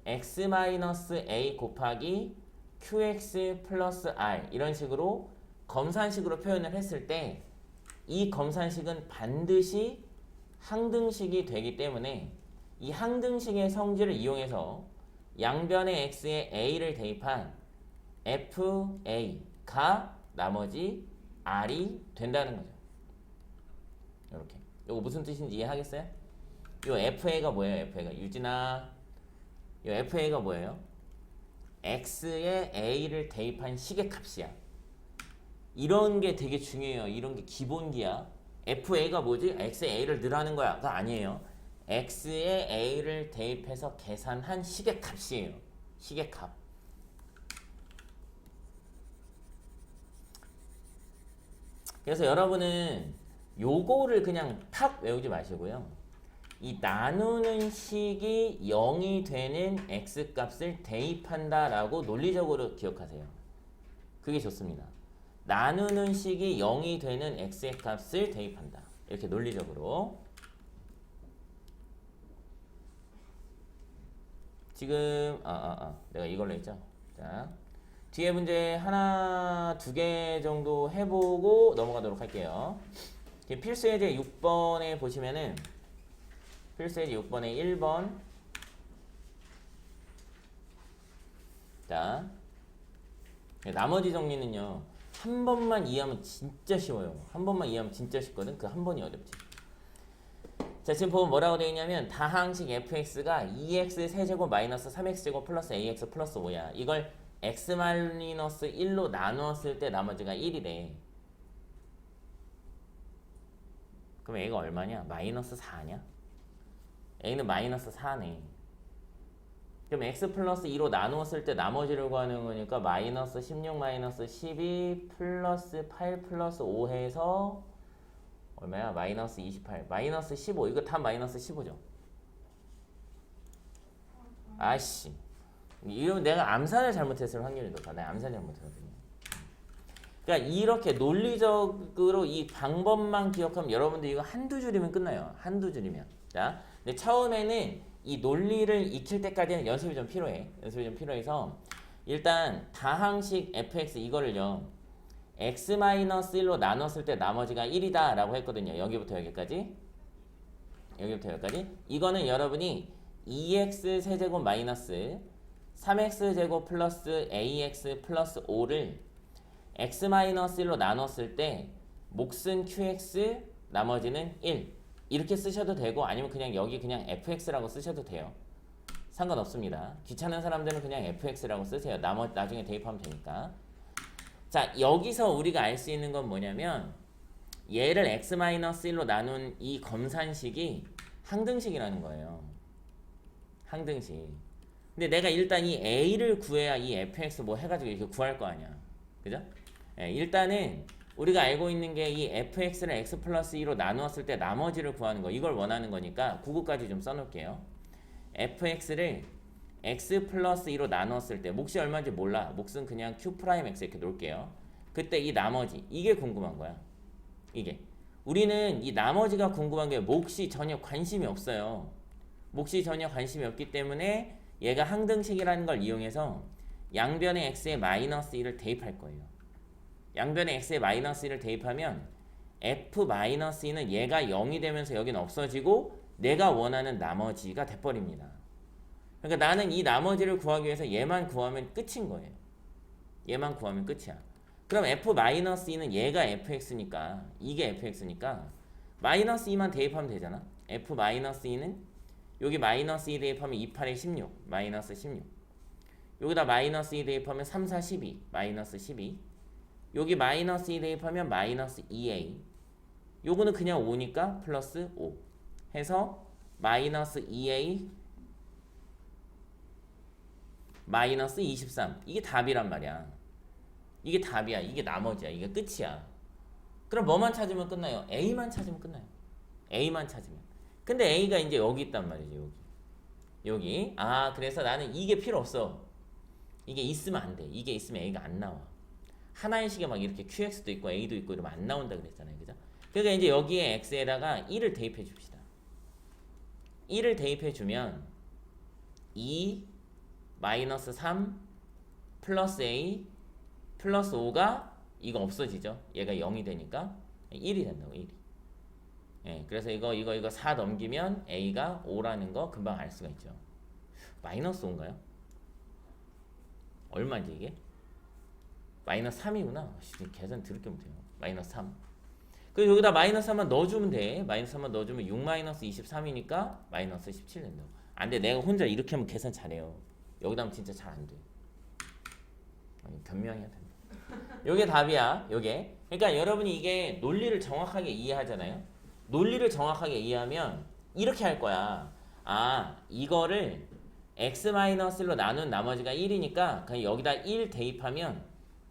x-a 곱하기 qx 플러스 r 이런 식으로 검산식으로 표현을 했을 때 이 검산식은 반드시 항등식이 되기 때문에 이 항등식의 성질을 이용해서 양변의 x에 a를 대입한 fa가 나머지 r이 된다는 거죠. 이렇게. 이거 무슨 뜻인지 이해하겠어요? 이 fa가 뭐예요? fa가 유진아. 이 fa가 뭐예요? x에 a를 대입한 식의 값이야. 이런 게 되게 중요해요. 이런 게 기본기야. fa가 뭐지? x에 a를 넣으라는 거야. 그거 아니에요. x에 a를 대입해서 계산한 식의 값이에요. 식의 값. 그래서 여러분은 요거를 그냥 탁 외우지 마시고요. 이 나누는 식이 0이 되는 x값을 대입한다라고 논리적으로 기억하세요. 그게 좋습니다. 나누는 식이 0이 되는 x의 값을 대입한다. 이렇게 논리적으로. 지금 내가 이걸로 했죠. 자, 뒤에 문제 하나, 두 개 정도 해보고 넘어가도록 할게요. 필수예제 6번에 보시면은 필수예제 6번에 1번. 자, 나머지 정리는요. 한 번만 이해하면 진짜 쉬워요. 한 번만 이해하면 진짜 쉽거든. 그 한 번이 어렵지. 자, 지금 보면 뭐라고 되어 있냐면 다항식 fx가 2x 세제곱 마이너스 3x제곱 플러스 ax 플러스 5야. 이걸 x-1로 나누었을 때 나머지가 1이래. 그럼 a가 얼마냐? 마이너스 4냐? a는 마이너스 4네. 그럼 x 플러스 2로 나누었을 때 나머지를 구하는 거니까 마이너스 16 마이너스 12 플러스 8 플러스 5 해서 얼마야? 마이너스 28 마이너스 15. 이거 다 마이너스 15죠. 아씨, 이러면 내가 암산을 잘못했을 확률이 높아. 내가 암산 잘못했거든요. 그러니까 이렇게 논리적으로 이 방법만 기억하면 여러분들 이거 한두 줄이면 끝나요. 한두 줄이면. 자, 근데 처음에는 이 논리를 익힐 때까지는 연습이 좀 필요해. 연습이 좀 필요해서 일단 다항식 fx 이거를요. x-1로 나눴을 때 나머지가 1이다 라고 했거든요. 여기부터 여기까지. 여기부터 여기까지. 이거는 여러분이 2x 세제곱 마이너스 3x 제곱 플러스 ax 플러스 5를 x-1로 나눴을 때 몫은 qx 나머지는 1 이렇게 쓰셔도 되고 아니면 그냥 여기 그냥 fx라고 쓰셔도 돼요. 상관없습니다. 귀찮은 사람들은 그냥 fx라고 쓰세요. 나중에 대입하면 되니까. 자, 여기서 우리가 알 수 있는 건 뭐냐면 얘를 x-1로 나눈 이 검산식이 항등식이라는 거예요. 항등식. 근데 내가 일단 이 a를 구해야 이 fx 뭐 해가지고 이렇게 구할 거 아니야. 그죠? 네, 일단은 우리가 알고 있는 게 이 fx를 x 플러스 2로 나누었을 때 나머지를 구하는 거. 이걸 원하는 거니까 구구까지 좀 써놓을게요. fx를 x 플러스 2로 나누었을 때 몫이 얼마인지 몰라. 몫은 그냥 q 프라임 x 이렇게 놓을게요. 그때 이 나머지. 이게 궁금한 거야. 이게. 우리는 이 나머지가 궁금한 게 몫이 전혀 관심이 없어요. 몫이 전혀 관심이 없기 때문에 얘가 항등식이라는 걸 이용해서 양변의 x에 마이너스 1을 대입할 거예요. 양변의 x에 마이너스 1을 대입하면 f-2는 얘가 0이 되면서 여기는 없어지고 내가 원하는 나머지가 돼버립니다. 그러니까 나는 이 나머지를 구하기 위해서 얘만 구하면 끝인 거예요. 얘만 구하면 끝이야. 그럼 f-2는 얘가 fx니까 이게 fx니까 마이너스 2만 대입하면 되잖아. f 마이너스 2는 여기 마이너스 2 대입하면 2, 8에 16 마이너스 16 여기다 마이너스 2 대입하면 3, 4, 12 마이너스 12 여기 마이너스 2 대입하면 마이너스 2a 요거는 그냥 5니까 플러스 5 해서 마이너스 2a 마이너스 23 이게 답이란 말이야. 이게 답이야. 이게 나머지야. 이게 끝이야. 그럼 뭐만 찾으면 끝나요? a만 찾으면 끝나요. a만 찾으면. 근데 a가 이제 여기 있단 말이지. 여기. 아 그래서 나는 이게 필요 없어. 이게 있으면 안 돼. 이게 있으면 a가 안 나와. 하나의 식에 막 이렇게 qx도 있고 a도 있고 이러면 안 나온다 그랬잖아요. 그죠? 그러니까 이제 여기에 x에다가 1을 대입해 줍시다. 1을 대입해 주면 2 마이너스 3 플러스 a 플러스 5가 이거 없어지죠. 얘가 0이 되니까 1이 된다고 1이. 예, 그래서 이거 4 넘기면 a가 5라는 거 금방 알 수가 있죠. 마이너스 5인가요? 얼마인지 이게? 마이너스 3이구나. 계산 드럽게 못해요. 마이너스 3. 그리고 여기다 마이너스 3만 넣어주면 돼. 마이너스 3만 넣어주면 6 마이너스 23이니까 마이너스 17 된다고. 안 돼. 내가 혼자 이렇게 하면 계산 잘해요. 여기다 하면 진짜 잘 안 돼. 아니, 변명해야 된다. 요게 답이야. 요게. 그러니까 여러분이 이게 논리를 정확하게 이해하잖아요. 논리를 정확하게 이해하면 이렇게 할 거야. 아, 이거를 x-1로 나눈 나머지가 1이니까 그냥 여기다 1 대입하면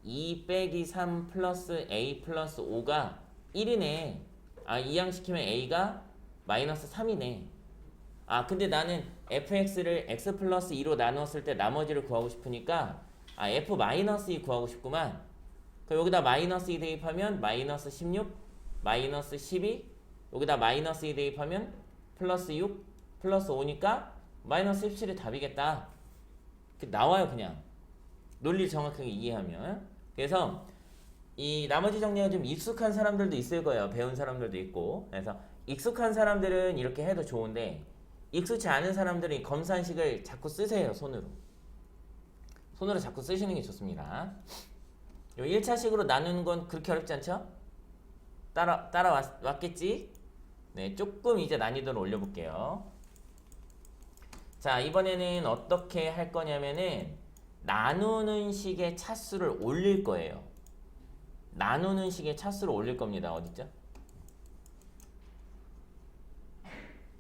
2 빼기 3 플러스 a 플러스 5가 1이네. 아, 이항시키면 a가 마이너스 3이네. 아, 근데 나는 fx를 x 플러스 2로 나누었을 때 나머지를 구하고 싶으니까 아, f 마이너스 2 구하고 싶구만. 그럼 여기다 마이너스 2 대입하면 마이너스 16, 마이너스 12 여기다 마이너스 2 대입하면 플러스 6, 플러스 5니까 마이너스 17이 답이겠다. 나와요 그냥. 논리 정확하게 이해하면. 그래서 이 나머지 정리가 좀 익숙한 사람들도 있을 거예요. 배운 사람들도 있고. 그래서 익숙한 사람들은 이렇게 해도 좋은데 익숙치 않은 사람들은 이 검산식을 자꾸 쓰세요. 손으로 자꾸 쓰시는 게 좋습니다. 1차식으로 나누는 건 그렇게 어렵지 않죠? 따라왔겠지? 네, 조금 이제 난이도를 올려볼게요. 자, 이번에는 어떻게 할 거냐면은 나누는 식의 차수를 올릴 거예요. 나누는 식의 차수를 올릴 겁니다. 어딨죠?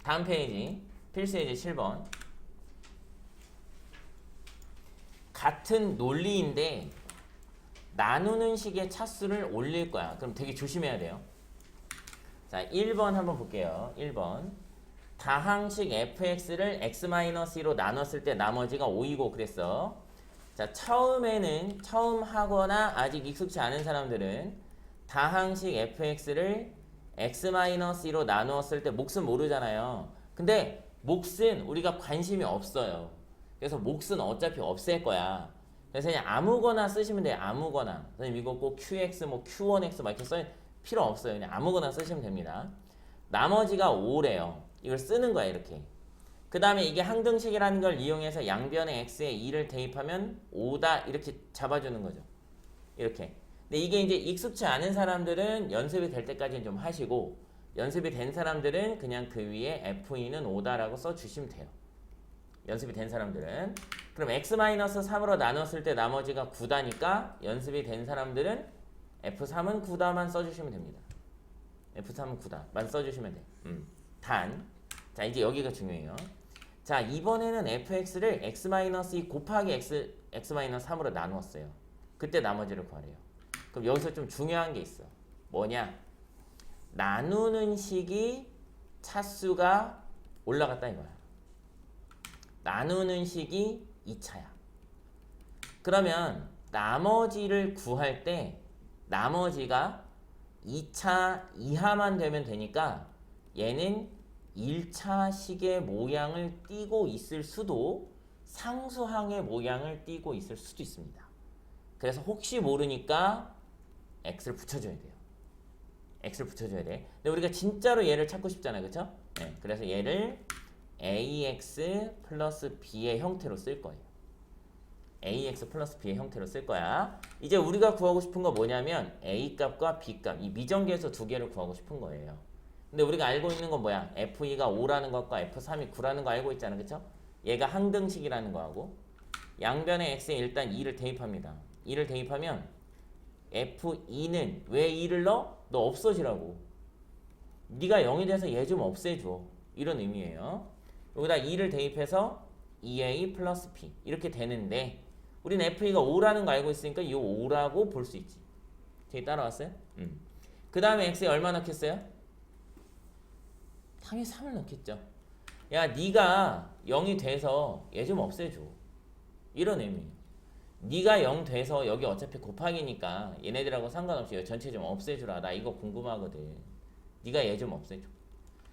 다음 페이지 필수예제 7번. 같은 논리인데 나누는 식의 차수를 올릴 거야. 그럼 되게 조심해야 돼요. 자, 1번 한번 볼게요. 1번. 다항식 fx를 x-2로 나눴을 때 나머지가 5이고 그랬어. 자, 처음 하거나 아직 익숙치 않은 사람들은 다항식 fx를 x-2로 나누었을 때 몫은 모르잖아요. 근데 몫은 우리가 관심이 없어요. 그래서 몫은 어차피 없앨 거야. 그래서 그냥 아무거나 쓰시면 돼요. 아무거나. 선생님 이거 꼭 qx 뭐 q1x 막 이렇게 써 필요 없어요. 그냥 아무거나 쓰시면 됩니다. 나머지가 5래요. 이걸 쓰는 거야 이렇게. 그 다음에 이게 항등식이라는 걸 이용해서 양변에 x에 2를 대입하면 5다 이렇게 잡아주는 거죠. 이렇게. 근데 이게 이제 익숙치 않은 사람들은 연습이 될 때까지는 좀 하시고 연습이 된 사람들은 그냥 그 위에 f2는 5다라고 써주시면 돼요. 연습이 된 사람들은. 그럼 x-3으로 나눴을 때 나머지가 9다니까 연습이 된 사람들은 f3은 9다만 써주시면 됩니다. f3은 9다만 써주시면 돼. 단. 자, 이제 여기가 중요해요. 자, 이번에는 fx를 x-2 곱하기 x-3으로 나누었어요. 그때 나머지를 구하래요. 그럼 여기서 좀 중요한 게 있어. 뭐냐? 나누는 식이 차수가 올라갔다 이거야. 나누는 식이 2차야. 그러면 나머지를 구할 때 나머지가 2차 이하만 되면 되니까 얘는 1차 식의 모양을 띠고 있을 수도 상수항의 모양을 띠고 있을 수도 있습니다. 그래서 혹시 모르니까 x를 붙여줘야 돼요. x를 붙여줘야 돼. 근데 우리가 진짜로 얘를 찾고 싶잖아요. 그쵸? 네, 그래서 얘를 ax 플러스 b의 형태로 쓸 거예요. ax 플러스 b의 형태로 쓸 거야. 이제 우리가 구하고 싶은 거 뭐냐면 a 값과 b 값, 이 미정계에서 두 개를 구하고 싶은 거예요. 근데 우리가 알고 있는 건 뭐야? F2가 5라는 것과 F3이 9라는 거 알고 있잖아. 그쵸? 얘가 항등식이라는 거하고 양변의 x에 일단 2를 대입합니다. 2를 대입하면 F2는 왜 2를 넣어? 너 없어지라고. 네가 0이 돼서 얘 좀 없애줘. 이런 의미예요. 여기다 2를 대입해서 2a 플러스 p 이렇게 되는데 우린 F2가 5라는 거 알고 있으니까 이 5라고 볼 수 있지. 저기 따라왔어요? 그 다음에 x에 얼마 넣겠어요? 당연히 3을 넣겠죠. 야, 네가 0이 돼서 얘 좀 없애줘. 이런 의미예요. 네가 0 돼서 여기 어차피 곱하기니까 얘네들하고 상관없이 얘 전체 좀 없애주라. 나 이거 궁금하거든. 네가 얘 좀 없애줘.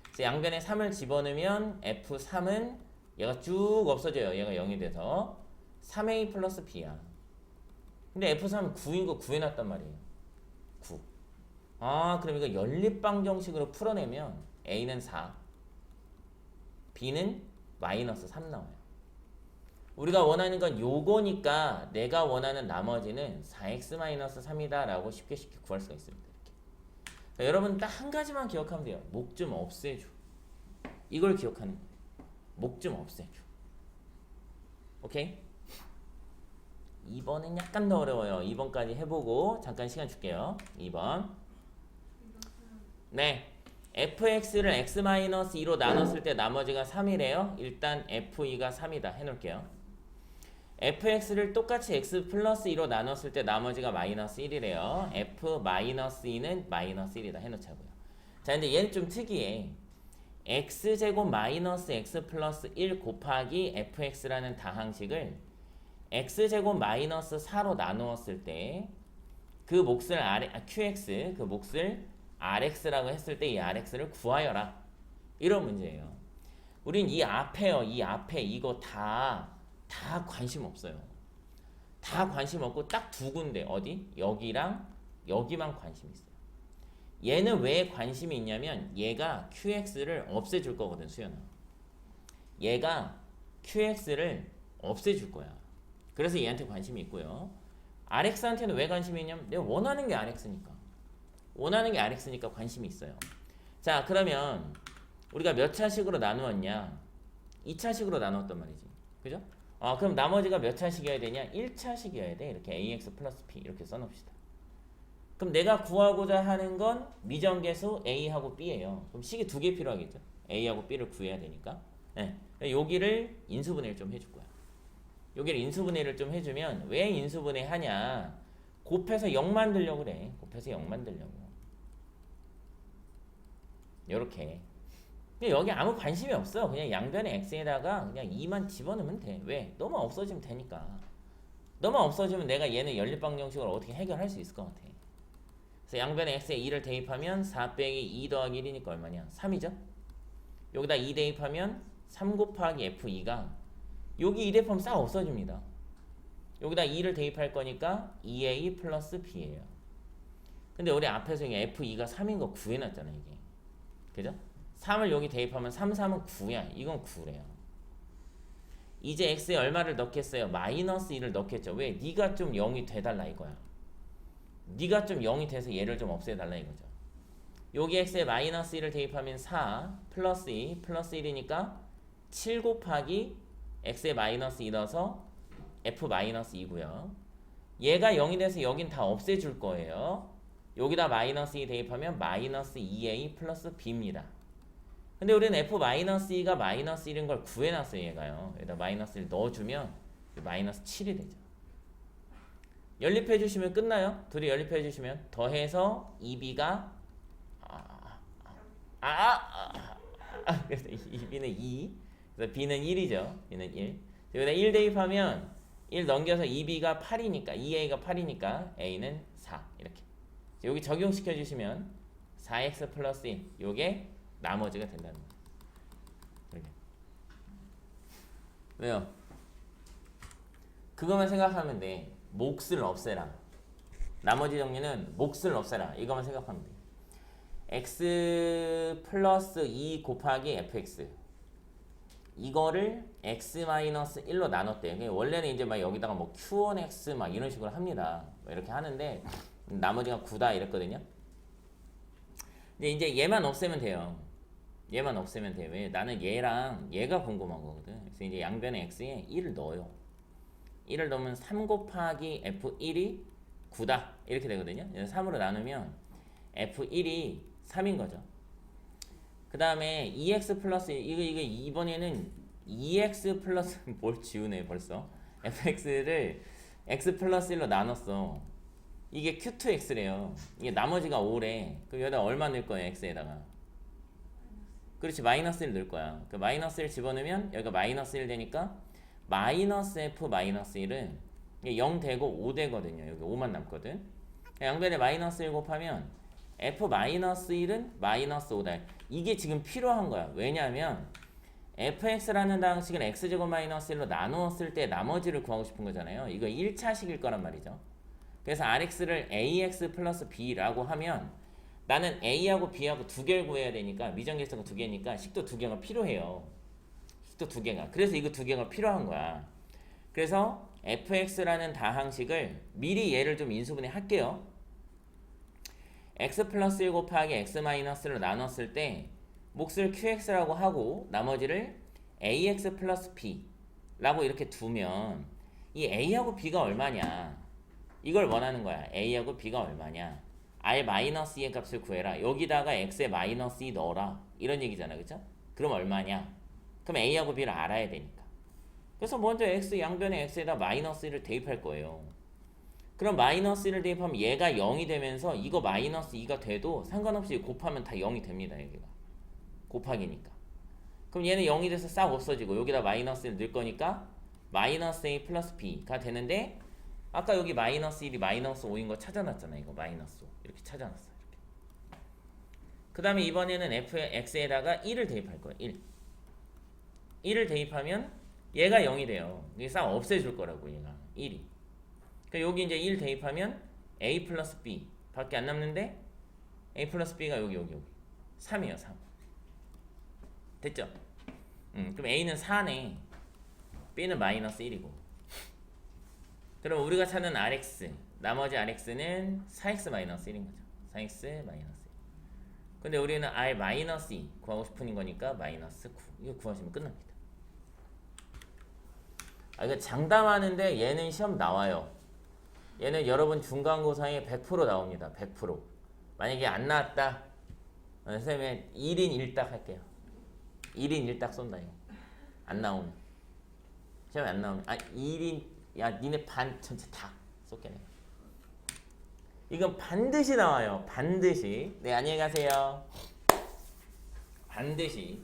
그래서 양변에 3을 집어넣으면 F3은 얘가 쭉 없어져요. 얘가 0이 돼서 3a 플러스 b야. 근데 F3은 9인 거 구해놨단 말이에요. 9. 아, 그럼 이거 연립방정식으로 풀어내면 a는 4, b는 마이너스 3 나와요. 우리가 원하는 건 요거니까 내가 원하는 나머지는 4x-3이다 라고 쉽게 구할 수가 있습니다. 이렇게. 자, 여러분 딱 한 가지만 기억하면 돼요. 목 좀 없애줘. 이걸 기억하는 거예요. 목 좀 없애줘. 오케이? 2번은 약간 더 어려워요. 2번까지 해보고 잠깐 시간 줄게요. 2번. 네. fx를 x-2로 나눴을 때 나머지가 3이래요. 일단 f2가 3이다 해놓을게요. fx를 똑같이 x 플러스 2로 나눴을 때 나머지가 마이너스 1이래요. f-2는 마이너스 1이다 해놓자고요. 자, 근데 얘는 좀 특이해. x제곱 마이너스 x 플러스 1 곱하기 fx라는 다항식을 x제곱 마이너스 4로 나누었을 때 그 몫을 qx 그 몫을 rx라고 했을 때 이 rx를 구하여라. 이런 문제예요. 우린 이 앞에 이거 다 관심 없어요. 다 관심 없고 딱 두 군데 어디? 여기랑 여기만 관심 있어요. 얘는 왜 관심이 있냐면 얘가 qx를 없애줄 거거든, 수연아. 얘가 qx를 없애줄 거야. 그래서 얘한테 관심이 있고요. rx한테는 왜 관심이 있냐면 내가 원하는 게 rx니까. 원하는 게 rx니까 관심이 있어요. 자, 그러면 우리가 몇 차식으로 나누었냐? 2차식으로 나누었단 말이지. 그죠? 그럼 나머지가 몇 차식이어야 되냐? 1차식이어야 돼. 이렇게 ax 플러스 p 이렇게 써놓읍시다. 그럼 내가 구하고자 하는 건 미정계수 a하고 b예요. 그럼 식이 두 개 필요하겠죠? a하고 b를 구해야 되니까. 네. 여기를 인수분해를 좀 해줄 거야. 여기를 인수분해를 좀 해주면 왜 인수분해 하냐? 곱해서 0 만들려고 그래. 곱해서 0 만들려고. 요렇게. 근데 여기 아무 관심이 없어. 그냥 양변의 x에다가 그냥 2만 집어넣으면 돼. 왜? 너만 없어지면 되니까. 너만 없어지면 내가 얘는 연립방정식으로 어떻게 해결할 수 있을 것 같아. 그래서 양변의 x에 2를 대입하면 4 빼기 2 더하기 1이니까 얼마냐? 3이죠? 여기다 2 대입하면 3 곱하기 f2가 여기 2 대입하면 싹 없어집니다. 여기다 2를 대입할 거니까 2a 플러스 b예요. 근데 우리 앞에서 f2가 3인 거 구해놨잖아, 이게. 그죠? 3을 여기 대입하면 3, 3은 9야. 이건 9래요. 이제 x에 얼마를 넣겠어요? 마이너스 1을 넣겠죠. 왜? 네가 좀 0이 돼달라 이거야. 네가 좀 0이 돼서 얘를 좀 없애달라 이거죠. 여기 x에 마이너스 1을 대입하면 4 플러스 2 플러스 1이니까 7 곱하기 x에 마이너스 2 넣어서 f 마이너스 2고요. 얘가 0이 돼서 여긴 다 없애줄 거예요. 여기다 마이너스 2 대입하면 마이너스 2a 플러스 b입니다. 근데 우리는 f 마이너스 2가 마이너스 1인 걸 구해놨어요. 얘가요. 여기다 마이너스 1 넣어주면 마이너스 7이 되죠. 연립해주시면 끝나요. 둘이 연립해주시면 더해서 2b가 그래서 2b는 2 그래서 b는 1이죠. b는 1 여기다 1 대입하면 1 넘겨서 2b가 8이니까 2a가 8이니까 a는 4 이렇게 여기 적용시켜 주시면 4x 플러스 1 요게 나머지가 된다는 거예요. 이렇게. 왜요? 그거만 생각하면 돼. 몫을 없애라. 나머지 정리는 몫을 없애라. 이거만 생각하면 돼. x 플러스 2 곱하기 fx 이거를 x-1로 나눴대요. 원래는 이제 막 여기다가 뭐 q1x 막 이런 식으로 합니다. 이렇게 하는데 나머지가 9다 이랬거든요. 근데 이제 얘만 없애면 돼요. 얘만 없애면 돼요. 왜? 나는 얘랑 얘가 궁금한 거거든. 그래서 이제 양변의 x에 1을 넣어요. 1을 넣으면 3 곱하기 f1이 9다. 이렇게 되거든요. 3으로 나누면 f1이 3인 거죠. 그 다음에 2x 플러스 이거 이번에는 2x 플러스 뭘 지우네 벌써. fx를 x 플러스 1로 나눴어. 이게 q2x래요. 이게 나머지가 5래. 그럼 여기다 얼마 넣을 거예요? x에다가. 그렇지, 마이너스 1 넣을 거야. 그 마이너스 1 집어넣으면 여기가 마이너스 1 되니까 마이너스 f 마이너스 1은 0 되고 5 되거든요. 여기 5만 남거든. 양변에 마이너스 1 곱하면 f 마이너스 1은 마이너스 5다. 이게 지금 필요한 거야. 왜냐하면 fx라는 방식은 x제곱 마이너스 1로 나누었을 때 나머지를 구하고 싶은 거잖아요. 이거 1차식일 거란 말이죠. 그래서 rx를 ax 플러스 b라고 하면 나는 a하고 b하고 두 개를 구해야 되니까 미정계수가 두 개니까 식도 두 개가 필요해요. 식도 두 개가. 그래서 이거 두 개가 필요한 거야. 그래서 fx라는 다항식을 미리 얘를 좀 인수분해 할게요. x 플러스 1 곱하기 x 마이너스로 나눴을 때 몫을 qx라고 하고 나머지를 ax 플러스 b라고 이렇게 두면 이 a하고 b가 얼마냐 이걸 원하는 거야. a하고 b가 얼마냐, r 마이너스 2의 값을 구해라. 여기다가 x에 마이너스 2 넣어라. 이런 얘기잖아. 그쵸? 그럼 얼마냐? 그럼 a하고 b를 알아야 되니까. 그래서 먼저 x 양변의 x에다 마이너스 1을 대입할 거예요. 그럼 마이너스 1을 대입하면 얘가 0이 되면서 이거 마이너스 2가 돼도 상관없이 곱하면 다 0이 됩니다. 여기가 곱하기니까. 그럼 얘는 0이 돼서 싹 없어지고 여기다 마이너스 1 넣을 거니까 마이너스 a 플러스 b가 되는데 아까 여기 마이너스 1이 마이너스 5인 거 찾아놨잖아. 이거 마이너스 5 이렇게 찾아놨어. 이렇게. 그 다음에 이번에는 x에다가 1을 대입할 거예요. 1을 대입하면 얘가 0이 돼요. 이게 싹 없애줄 거라고. 얘가 1이. 그러니까 여기 이제 1 대입하면 a 플러스 b 밖에 안 남는데 a 플러스 b가 여기 3이에요. 3 됐죠? 그럼 a는 4네. b는 마이너스 1이고. 그럼 우리가 찾는 rx 나머지 rx는 4x 마이너스 1인 거죠. 4x 마이너스 1. 근데 우리는 r 마이너스 2 구하고 싶은 거니까 마이너스 9. 이거 구하시면 끝납니다. 이거 장담하는데 얘는 시험 나와요. 얘는 여러분 중간고사에 100% 나옵니다. 100%. 만약에 안 나왔다, 선생님 1인 1딱 할게요. 1인 1딱 쏜다. 이거 안 나오면, 시험에 안 나오면 1인, 야 니네 반 전체 다 쏠게 내가. 이건 반드시 나와요. 반드시. 네, 안녕히 가세요. 반드시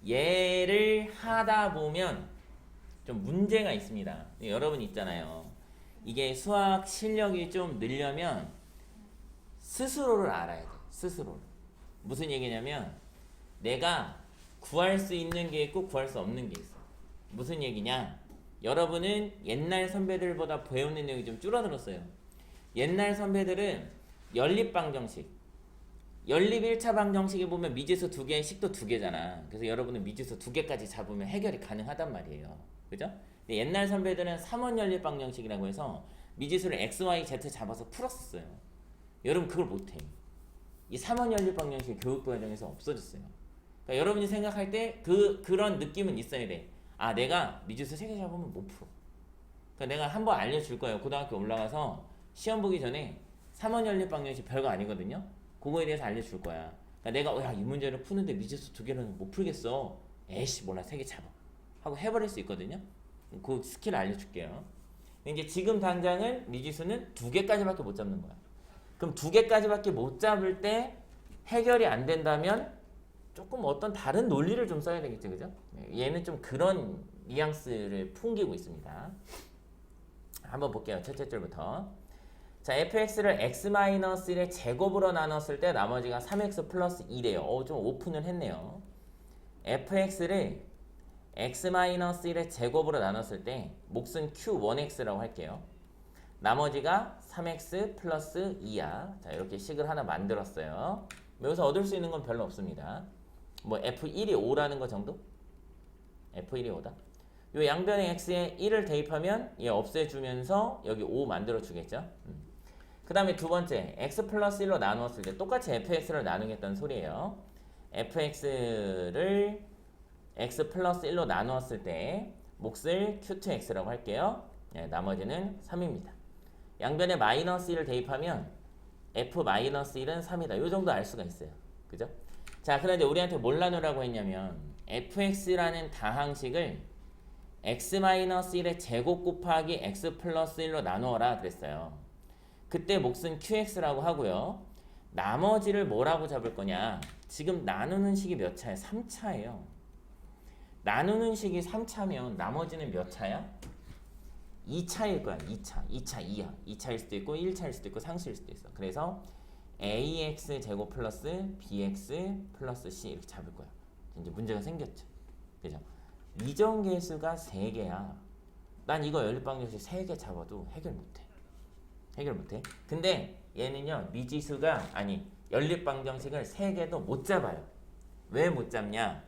얘를 하다 보면 좀 문제가 있습니다. 여러분 있잖아요. 이게 수학 실력이 좀 늘려면 스스로를 알아야 돼. 스스로를. 무슨 얘기냐면 내가 구할 수 있는 게 있고 구할 수 없는 게 있어. 무슨 얘기냐? 여러분은 옛날 선배들보다 배우는 내용이 좀 줄어들었어요. 옛날 선배들은 연립방정식, 연립 1차 방정식에 보면 미지수 2개, 식도 2개잖아. 그래서 여러분은 미지수 2개까지 잡으면 해결이 가능하단 말이에요. 그죠? 근데 옛날 선배들은 3원 연립 방정식이라고 해서 미지수를 x, y, z 잡아서 풀었었어요. 여러분 그걸 못해. 이 3원 연립 방정식 교육 과정에서 없어졌어요. 그러니까 여러분이 생각할 때 그런 느낌은 있어야 돼. 아, 내가 미지수 3개 잡으면 못 풀어. 그러니까 내가 한번 알려줄 거예요. 고등학교 올라가서 시험 보기 전에 3원 연립 방정식 별거 아니거든요. 그거에 대해서 알려줄 거야. 그러니까 내가 이 문제를 푸는데 미지수 2개는 못 풀겠어. 에이씨 몰라 3개 잡아 하고 해버릴 수 있거든요. 그 스킬 알려줄게요. 근데 이제 지금 당장은 미지수는 2개까지밖에 못 잡는 거야. 그럼 2개까지밖에 못 잡을 때 해결이 안 된다면 조금 어떤 다른 논리를 좀 써야 되겠죠. 그죠? 얘는 좀 그런 뉘앙스를 풍기고 있습니다. 한번 볼게요. 첫째 줄부터. 자, fx를 x-1의 제곱으로 나눴을 때 나머지가 3x 플러스 2래요. 좀 오픈을 했네요. fx를 x-1의 제곱으로 나눴을 때 몫은 q1x라고 할게요. 나머지가 3x 플러스 2야. 자, 이렇게 식을 하나 만들었어요. 여기서 얻을 수 있는 건 별로 없습니다. 뭐 f1이 5라는 거 정도? f1이 5다. 요 양변의 x에 1을 대입하면 얘 없애주면서 여기 5 만들어 주겠죠. 그 다음에 두 번째 x 플러스 1로 나누었을 때 똑같이 fx를 나누겠다는 소리예요. fx를 x 플러스 1로 나누었을 때 몫을 q2x라고 할게요. 네, 나머지는 3입니다. 양변에 마이너스 1을 대입하면 f 마이너스 1은 3이다. 요 정도 알 수가 있어요. 그죠? 자, 그런데 우리한테 뭘 나누라고 했냐면 fx라는 다항식을 x 마이너스 1의 제곱 곱하기 x 플러스 1로 나누어라 그랬어요. 그때 몫은 qx라고 하고요. 나머지를 뭐라고 잡을 거냐? 지금 나누는 식이 몇 차야? 3차예요. 나누는 식이 3차면 나머지는 몇 차야? 2차일 거야. 2차, 2야. 2차일 수도 있고 1차일 수도 있고 상수일 수도 있어. 그래서 ax 제곱 플러스 bx 플러스 c 이렇게 잡을 거야. 이제 문제가 생겼죠. 그죠? 이정계수가 3개야. 난 이거 연립방정식 3개 잡아도 해결 못해. 근데 얘는요. 미지수가 아니 연립방정식을 3개도 못 잡아요. 왜 못 잡냐?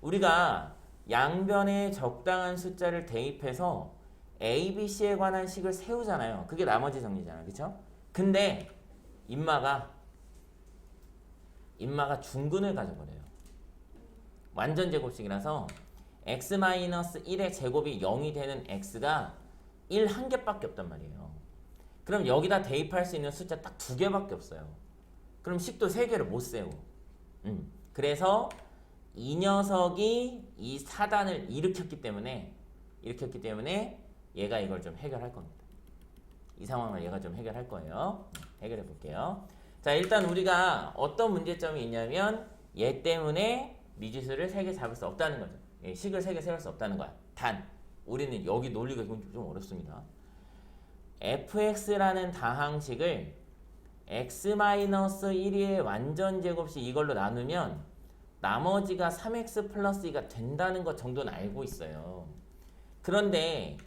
우리가 양변에 적당한 숫자를 대입해서 A, B, C에 관한 식을 세우잖아요. 그게 나머지 정리잖아요. 그쵸? 근데 인마가 중근을 가져버려요. 완전 제곱식이라서 x-1의 제곱이 0이 되는 x가 1 한 개밖에 없단 말이에요. 그럼 여기다 대입할 수 있는 숫자 딱 2개밖에 없어요. 그럼 식도 3개를 못 세우고. 그래서 이 녀석이 이 사단을 일으켰기 때문에 얘가 이걸 좀 해결할 겁니다. 이 상황을 얘가 좀 해결할 거예요. 해결해 볼게요. 자, 일단 우리가 어떤 문제점이 있냐면 얘 때문에 미지수를 3개 잡을 수 없다는 거죠. 식을 3개 세울 수 없다는 거야. 단 우리는 여기 논리가 좀 어렵습니다. fx라는 다항식을 x-1의 완전 제곱식 이걸로 나누면 나머지가 3x 플러스 2가 된다는 것 정도는 알고 있어요. 그런데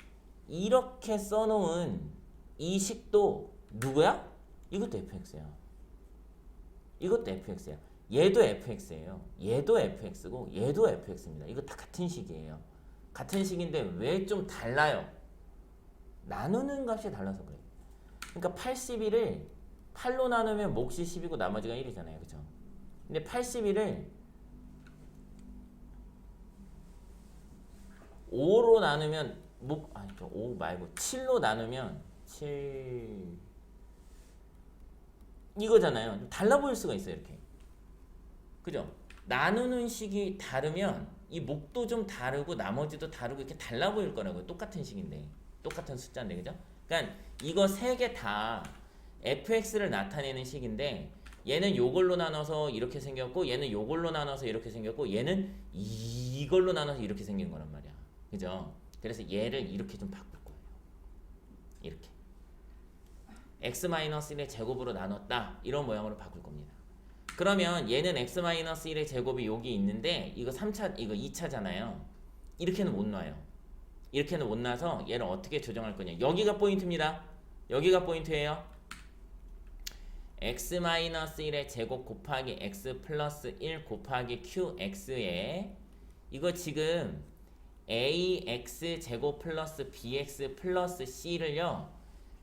이렇게 써놓은 이 식도 누구야? 이것도 fx야. 얘도 fx예요. 얘도 fx고 얘도 fx입니다. 이거 다 같은 식이에요. 같은 식인데 왜 좀 달라요? 나누는 값이 달라서 그래요. 그러니까 81을 8로 나누면 몫이 10이고 나머지가 1이잖아요. 그죠? 근데 81을 5로 나누면 5 말고 7로 나누면 7 이거잖아요. 달라 보일 수가 있어요. 이렇게. 그죠? 나누는 식이 다르면 이 목도 좀 다르고 나머지도 다르고 이렇게 달라 보일 거라고요. 똑같은 식인데. 똑같은 숫자인데. 그죠? 그러니까 이거 3개 다 fx를 나타내는 식인데 얘는 요걸로 나눠서 이렇게 생겼고 얘는 요걸로 나눠서 이렇게 생겼고 얘는 이걸로 나눠서 이렇게 생긴 거란 말이야. 그죠? 그래서 얘를 이렇게 좀 바꿀 거예요. 이렇게. x-1의 제곱으로 나눴다. 이런 모양으로 바꿀 겁니다. 그러면 얘는 x-1의 제곱이 여기 있는데 이거 3차, 이거 2차잖아요. 이렇게는 못 놔요. 이렇게는 못 놔서 얘를 어떻게 조정할 거냐. 여기가 포인트입니다. 여기가 포인트예요. x-1의 제곱 곱하기 x 플러스 1 곱하기 qx에 이거 지금 ax 제곱 플러스 bx 플러스 c를요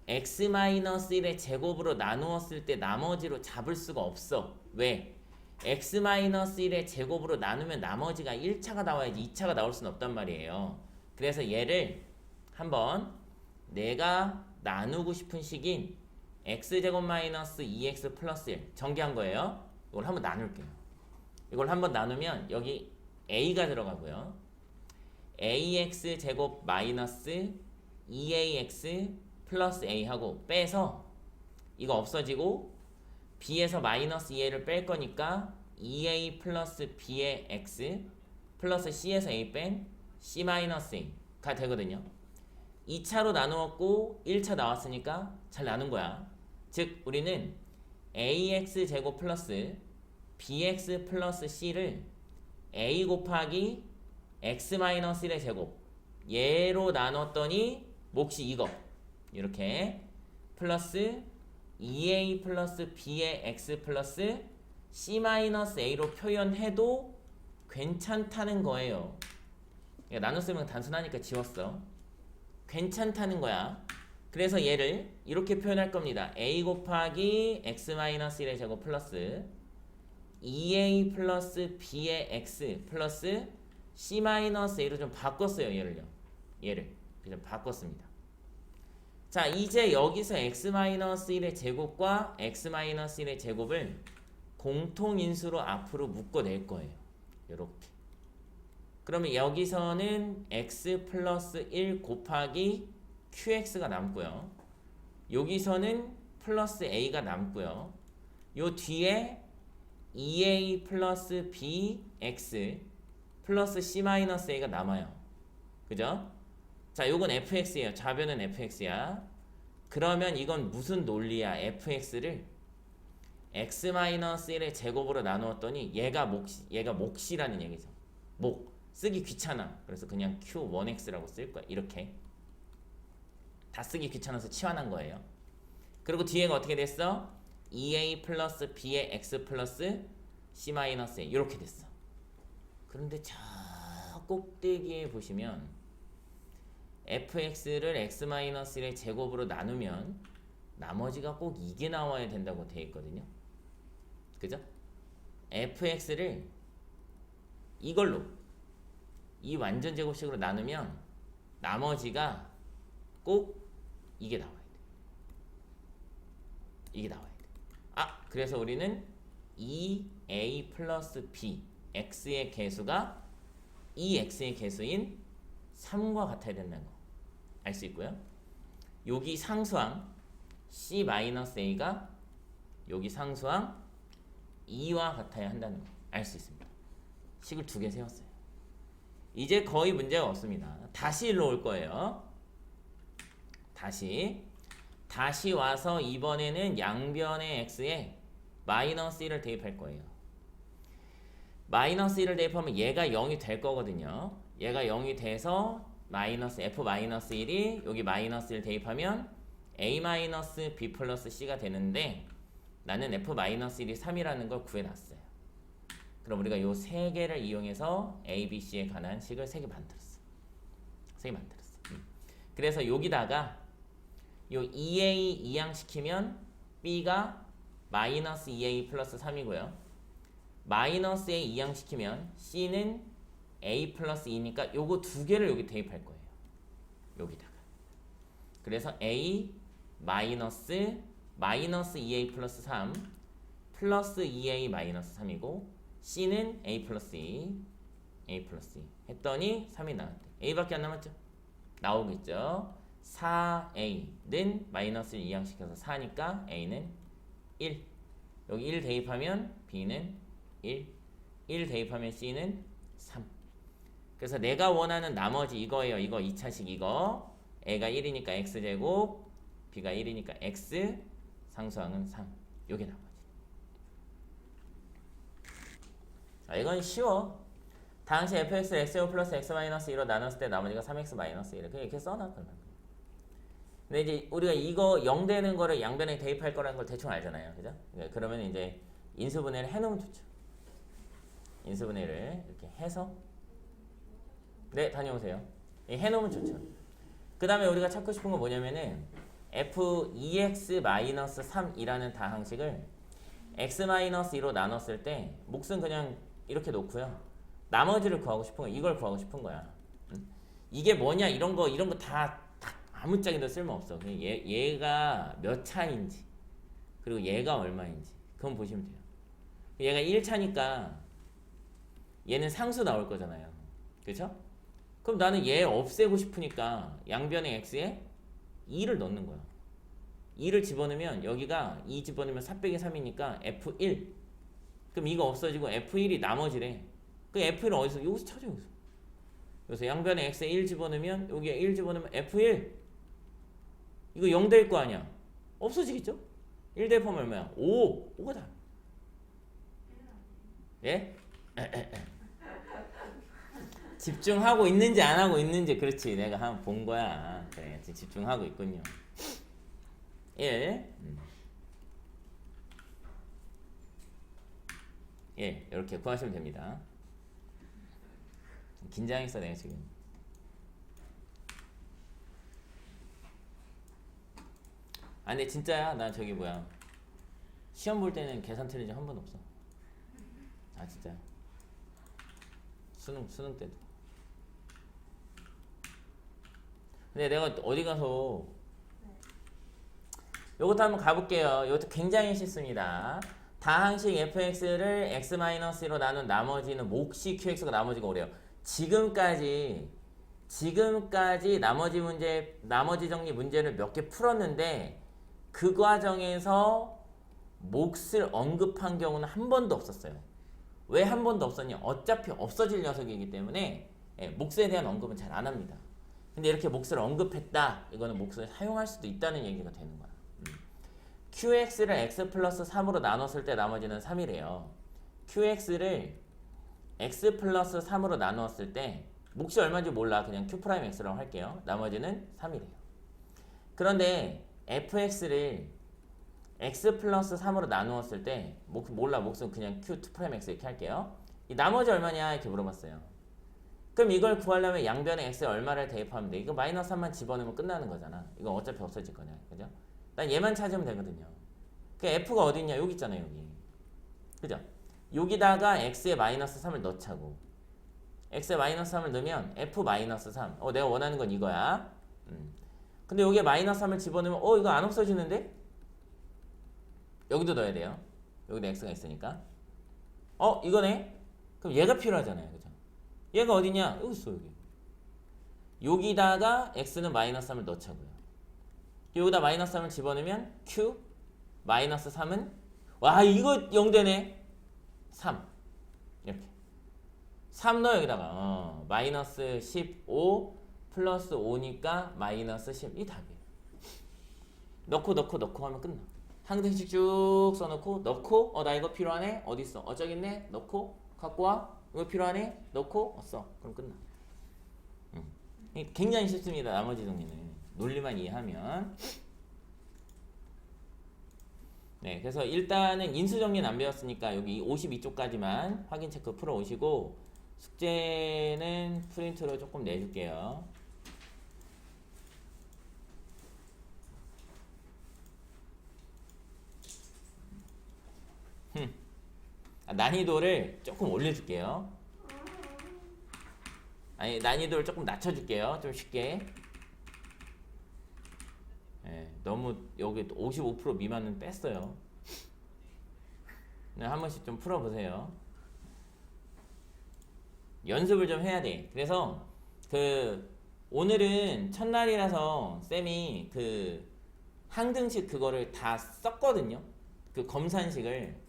x-1의 제곱으로 나누었을 때 나머지로 잡을 수가 없어. 왜? x-1의 제곱으로 나누면 나머지가 1차가 나와야지 2차가 나올 수는 없단 말이에요. 그래서 얘를 한번 내가 나누고 싶은 식인 x제곱 마이너스 2x 플러스 1 전개한 거예요. 이걸 한번 나눌게요. 이걸 한번 나누면 여기 a가 들어가고요. ax 제곱 마이너스 2ax 플러스 a 하고 빼서 이거 없어지고 b에서 마이너스 2a를 뺄 거니까 2a 플러스 b의 x 플러스 c에서 a 뺀 c 마이너스 a가 되거든요. 2차로 나누었고 1차 나왔으니까 잘 나눈 거야. 즉 우리는 ax 제곱 플러스 bx 플러스 c를 a 곱하기 x 마이너스 1의 제곱 얘로 나눴더니 몫이 이거 이렇게 플러스 2a 플러스 b의 x 플러스 c 마이너스 a로 표현해도 괜찮다는 거예요. 나눴으면 단순하니까 지웠어. 괜찮다는 거야. 그래서 얘를 이렇게 표현할 겁니다. a 곱하기 x-1의 제곱 플러스 2a 플러스 b의 x 플러스 c-a로 좀 바꿨어요. 얘를 좀 바꿨습니다. 자, 이제 여기서 x-1의 제곱과 x-1의 제곱을 공통인수로 앞으로 묶어낼 거예요. 요렇게. 그러면 여기서는 x 플러스 1 곱하기 qx가 남고요. 여기서는 플러스 a가 남고요. 요 뒤에 2a 플러스 bx 플러스 c-a가 남아요. 그죠? 자, 요건 fx예요. 좌변은 fx야. 그러면 이건 무슨 논리야? fx를 x-1의 제곱으로 나누었더니 얘가 몫이라는 얘기죠. 쓰기 귀찮아. 그래서 그냥 q1x라고 쓸 거야. 이렇게. 다 쓰기 귀찮아서 치환한 거예요. 그리고 뒤에가 어떻게 됐어? 2a 플러스 b의 x 플러스 c-a 이렇게 됐어. 그런데 저 꼭대기에 보시면 fx를 x-1의 제곱으로 나누면 나머지가 꼭 이게 나와야 된다고 되어 있거든요. 그죠? fx를 이걸로 이 완전 제곱식으로 나누면 나머지가 꼭 이게 나와야 돼. 이게 나와야 돼. 그래서 우리는 2a 플러스 b x의 개수가 2x의 개수인 3과 같아야 된다는 거 알 수 있고요. 여기 상수항 c-a가 여기 상수항 2와 같아야 한다는 거 알 수 있습니다. 식을 2개 세웠어요. 이제 거의 문제가 없습니다. 다시 일로 올 거예요. 다시 와서 이번에는 양변의 x에 마이너스 1을 대입할 거예요. 마이너스 1을 대입하면 얘가 0이 될 거거든요. 얘가 0이 돼서 f-1이 여기 마이너스 1 대입하면 a-b 플러스 c가 되는데 나는 f-1이 3이라는 걸 구해놨어요. 그럼 우리가 요 세 개를 이용해서 a, b, c에 관한 식을 3개 만들었어. 그래서 여기다가 요 2a 이항시키면 b가 마이너스 2a 플러스 3이고요. 마이너스 a 이항시키면 c는 a 플러스 2니까 요거 2개를 여기 대입할 거예요. 여기다가. 그래서 a 마이너스 2a 플러스 3 플러스 2a 마이너스 3이고 c는 a 플러스 2 했더니 3이 나왔대. a밖에 안 남았죠? 나오겠죠? 4a는 마이너스 1 이항시켜서 4니까 a는 1. 여기 1 대입하면 b는 1 대입하면 c는 3. 그래서 내가 원하는 나머지 이거예요. 이거 2차식 이거. a가 1이니까 x제곱, b가 1이니까 x, 상수항은 3. 요게 나머지. 자, 이건 쉬워. 당시 fx를 x 제곱 플러스 x-1로 나눴을 때 나머지가 3x 마이너스 1. 그냥 이렇게 써놔. 근데 이제 우리가 이거 0 되는 거를 양변에 대입할 거라는 걸 대충 알잖아요. 그죠? 그러면 이제 인수분해를 해놓으면 좋죠. 인수분해를 이렇게 해서 네, 다녀오세요. 해놓으면 좋죠. 그 다음에 우리가 찾고 싶은 건 뭐냐면은 f2x-3이라는 다항식을 x-2로 나눴을 때 몫은 그냥 이렇게 놓고요. 나머지를 구하고 싶은 거야. 이걸 구하고 싶은 거야. 이게 뭐냐 이런 거 다 아무짝에도 쓸모없어. 얘가 몇 차인지 그리고 얘가 얼마인지 그건 보시면 돼요. 얘가 1차니까 얘는 상수 나올 거잖아요. 그렇죠? 그럼 나는 얘 없애고 싶으니까 양변의 x에 2를 넣는 거야. 2를 집어넣으면 여기가 2 집어넣으면 4 빼기 3이니까 f1. 그럼 이거 없어지고 f1이 나머지래. 그 f1은 어디서? 여기서 찾아. 여기서. 그래서 양변에 x에 1 집어넣으면 여기에 1 집어넣으면 f1. 이거 0 될 거 아니야. 없어지겠죠? 1 대입하면 얼마야? 5가 다. 예? 집중하고 있는지 안 하고 있는지. 그렇지, 내가 한번 본 거야. 그래, 집중하고 있군요. 1 이렇게 구하시면 됩니다. 긴장했어 내가 지금. 근데 진짜야. 나 저기 뭐야 시험 볼 때는 계산 틀린 적 한 번도 없어. 아 진짜. 수능 때도. 근데 내가 어디 가서 요것도 한번 가볼게요. 이것도 굉장히 쉽습니다. 다항식 fx를 x-1로 나눈 나머지는 몫이 qx가 나머지가 오래요. 지금까지 나머지 정리 문제를 몇 개 풀었는데 그 과정에서 몫을 언급한 경우는 한 번도 없었어요. 왜 한 번도 없었냐? 어차피 없어질 녀석이기 때문에 몫에 대한 언급은 잘 안 합니다. 근데 이렇게 몫을 언급했다. 이거는 몫을 사용할 수도 있다는 얘기가 되는 거야. qx를 x 플러스 3으로 나눴을 때 나머지는 3이래요. qx를 x 플러스 3으로 나누었을 때 몫이 얼마인지 몰라. 그냥 q'x라고 할게요. 나머지는 3이래요. 그런데 fx를 x 플러스 3으로 나누었을 때 몰라. 몫은 그냥 q2'x 이렇게 할게요. 이 나머지 얼마냐 이렇게 물어봤어요. 그럼 이걸 구하려면 양변에 x에 얼마를 대입하면 돼? 이거 마이너스 3만 집어넣으면 끝나는 거잖아. 이건 어차피 없어질 거냐. 그죠? 난 얘만 찾으면 되거든요. 그 f가 어디 있냐? 여기 있잖아요. 여기. 그죠? 여기다가 x에 마이너스 3을 넣자고. x에 마이너스 3을 넣으면 f 마이너스 3. 내가 원하는 건 이거야. 근데 여기에 마이너스 3을 집어넣으면 이거 안 없어지는데? 여기도 넣어야 돼요. 여기도 x가 있으니까. 이거네? 그럼 얘가 필요하잖아요. 그죠? 얘가 어디냐? 여기 있어. 여기다가 x는 마이너스 3을 넣자고요. 여기다 마이너스 3을 집어넣으면 q 마이너스 3은 와 이거 0되네. 3 이렇게 3 넣어 여기다가 마이너스 15 플러스 5니까 마이너스 10 이 답이에요. 넣고 하면 끝나. 한 등씩 쭉 써놓고 넣고 나 이거 필요하네. 어딨어? 저기 있네. 넣고 갖고 와. 이거 필요하네. 넣고 써. 그럼 끝나. 굉장히 쉽습니다. 나머지 정리는 논리만 이해하면. 네, 그래서 일단은 인수정리는 안 배웠으니까 여기 52쪽까지만 확인 체크 풀어 오시고 숙제는 프린트로 조금 내줄게요. 난이도를 조금 올려줄게요. 아니 난이도를 조금 낮춰줄게요. 좀 쉽게. 너무 여기 55% 미만은 뺐어요. 한 번씩 좀 풀어보세요. 연습을 좀 해야 돼. 그래서 오늘은 첫날이라서 쌤이 항등식 그거를 다 썼거든요. 그 검산식을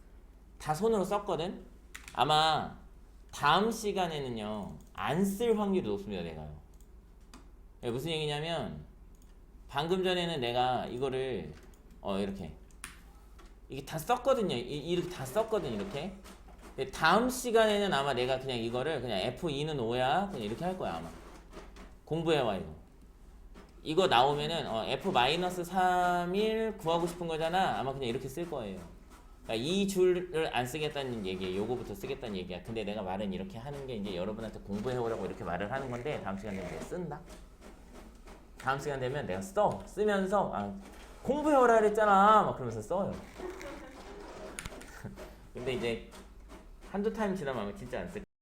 다 손으로 썼거든. 아마 다음 시간에는요 안 쓸 확률이 높습니다. 내가요. 무슨 얘기냐면 방금 전에는 내가 이거를 이게 다 썼거든요. 이렇게 다 썼거든. 이렇게. 근데 다음 시간에는 아마 내가 그냥 이거를 그냥 F2는 5야 그냥 이렇게 할 거야. 아마 공부해와. 이거 나오면은 F-3일 구하고 싶은 거잖아. 아마 그냥 이렇게 쓸 거예요. 그러니까 이 줄을 안 쓰겠다는 얘기예요. 요거부터 쓰겠다는 얘기야. 근데 내가 말은 이렇게 하는 게 이제 여러분한테 공부해오라고 이렇게 말을 하는 건데 다음 시간 되면 내가 쓴다. 다음 시간 되면 내가 쓰면서 공부해오라 그랬잖아 막 그러면서 써요. 근데 이제 한두 타임 지나면 진짜 안 쓸 거야.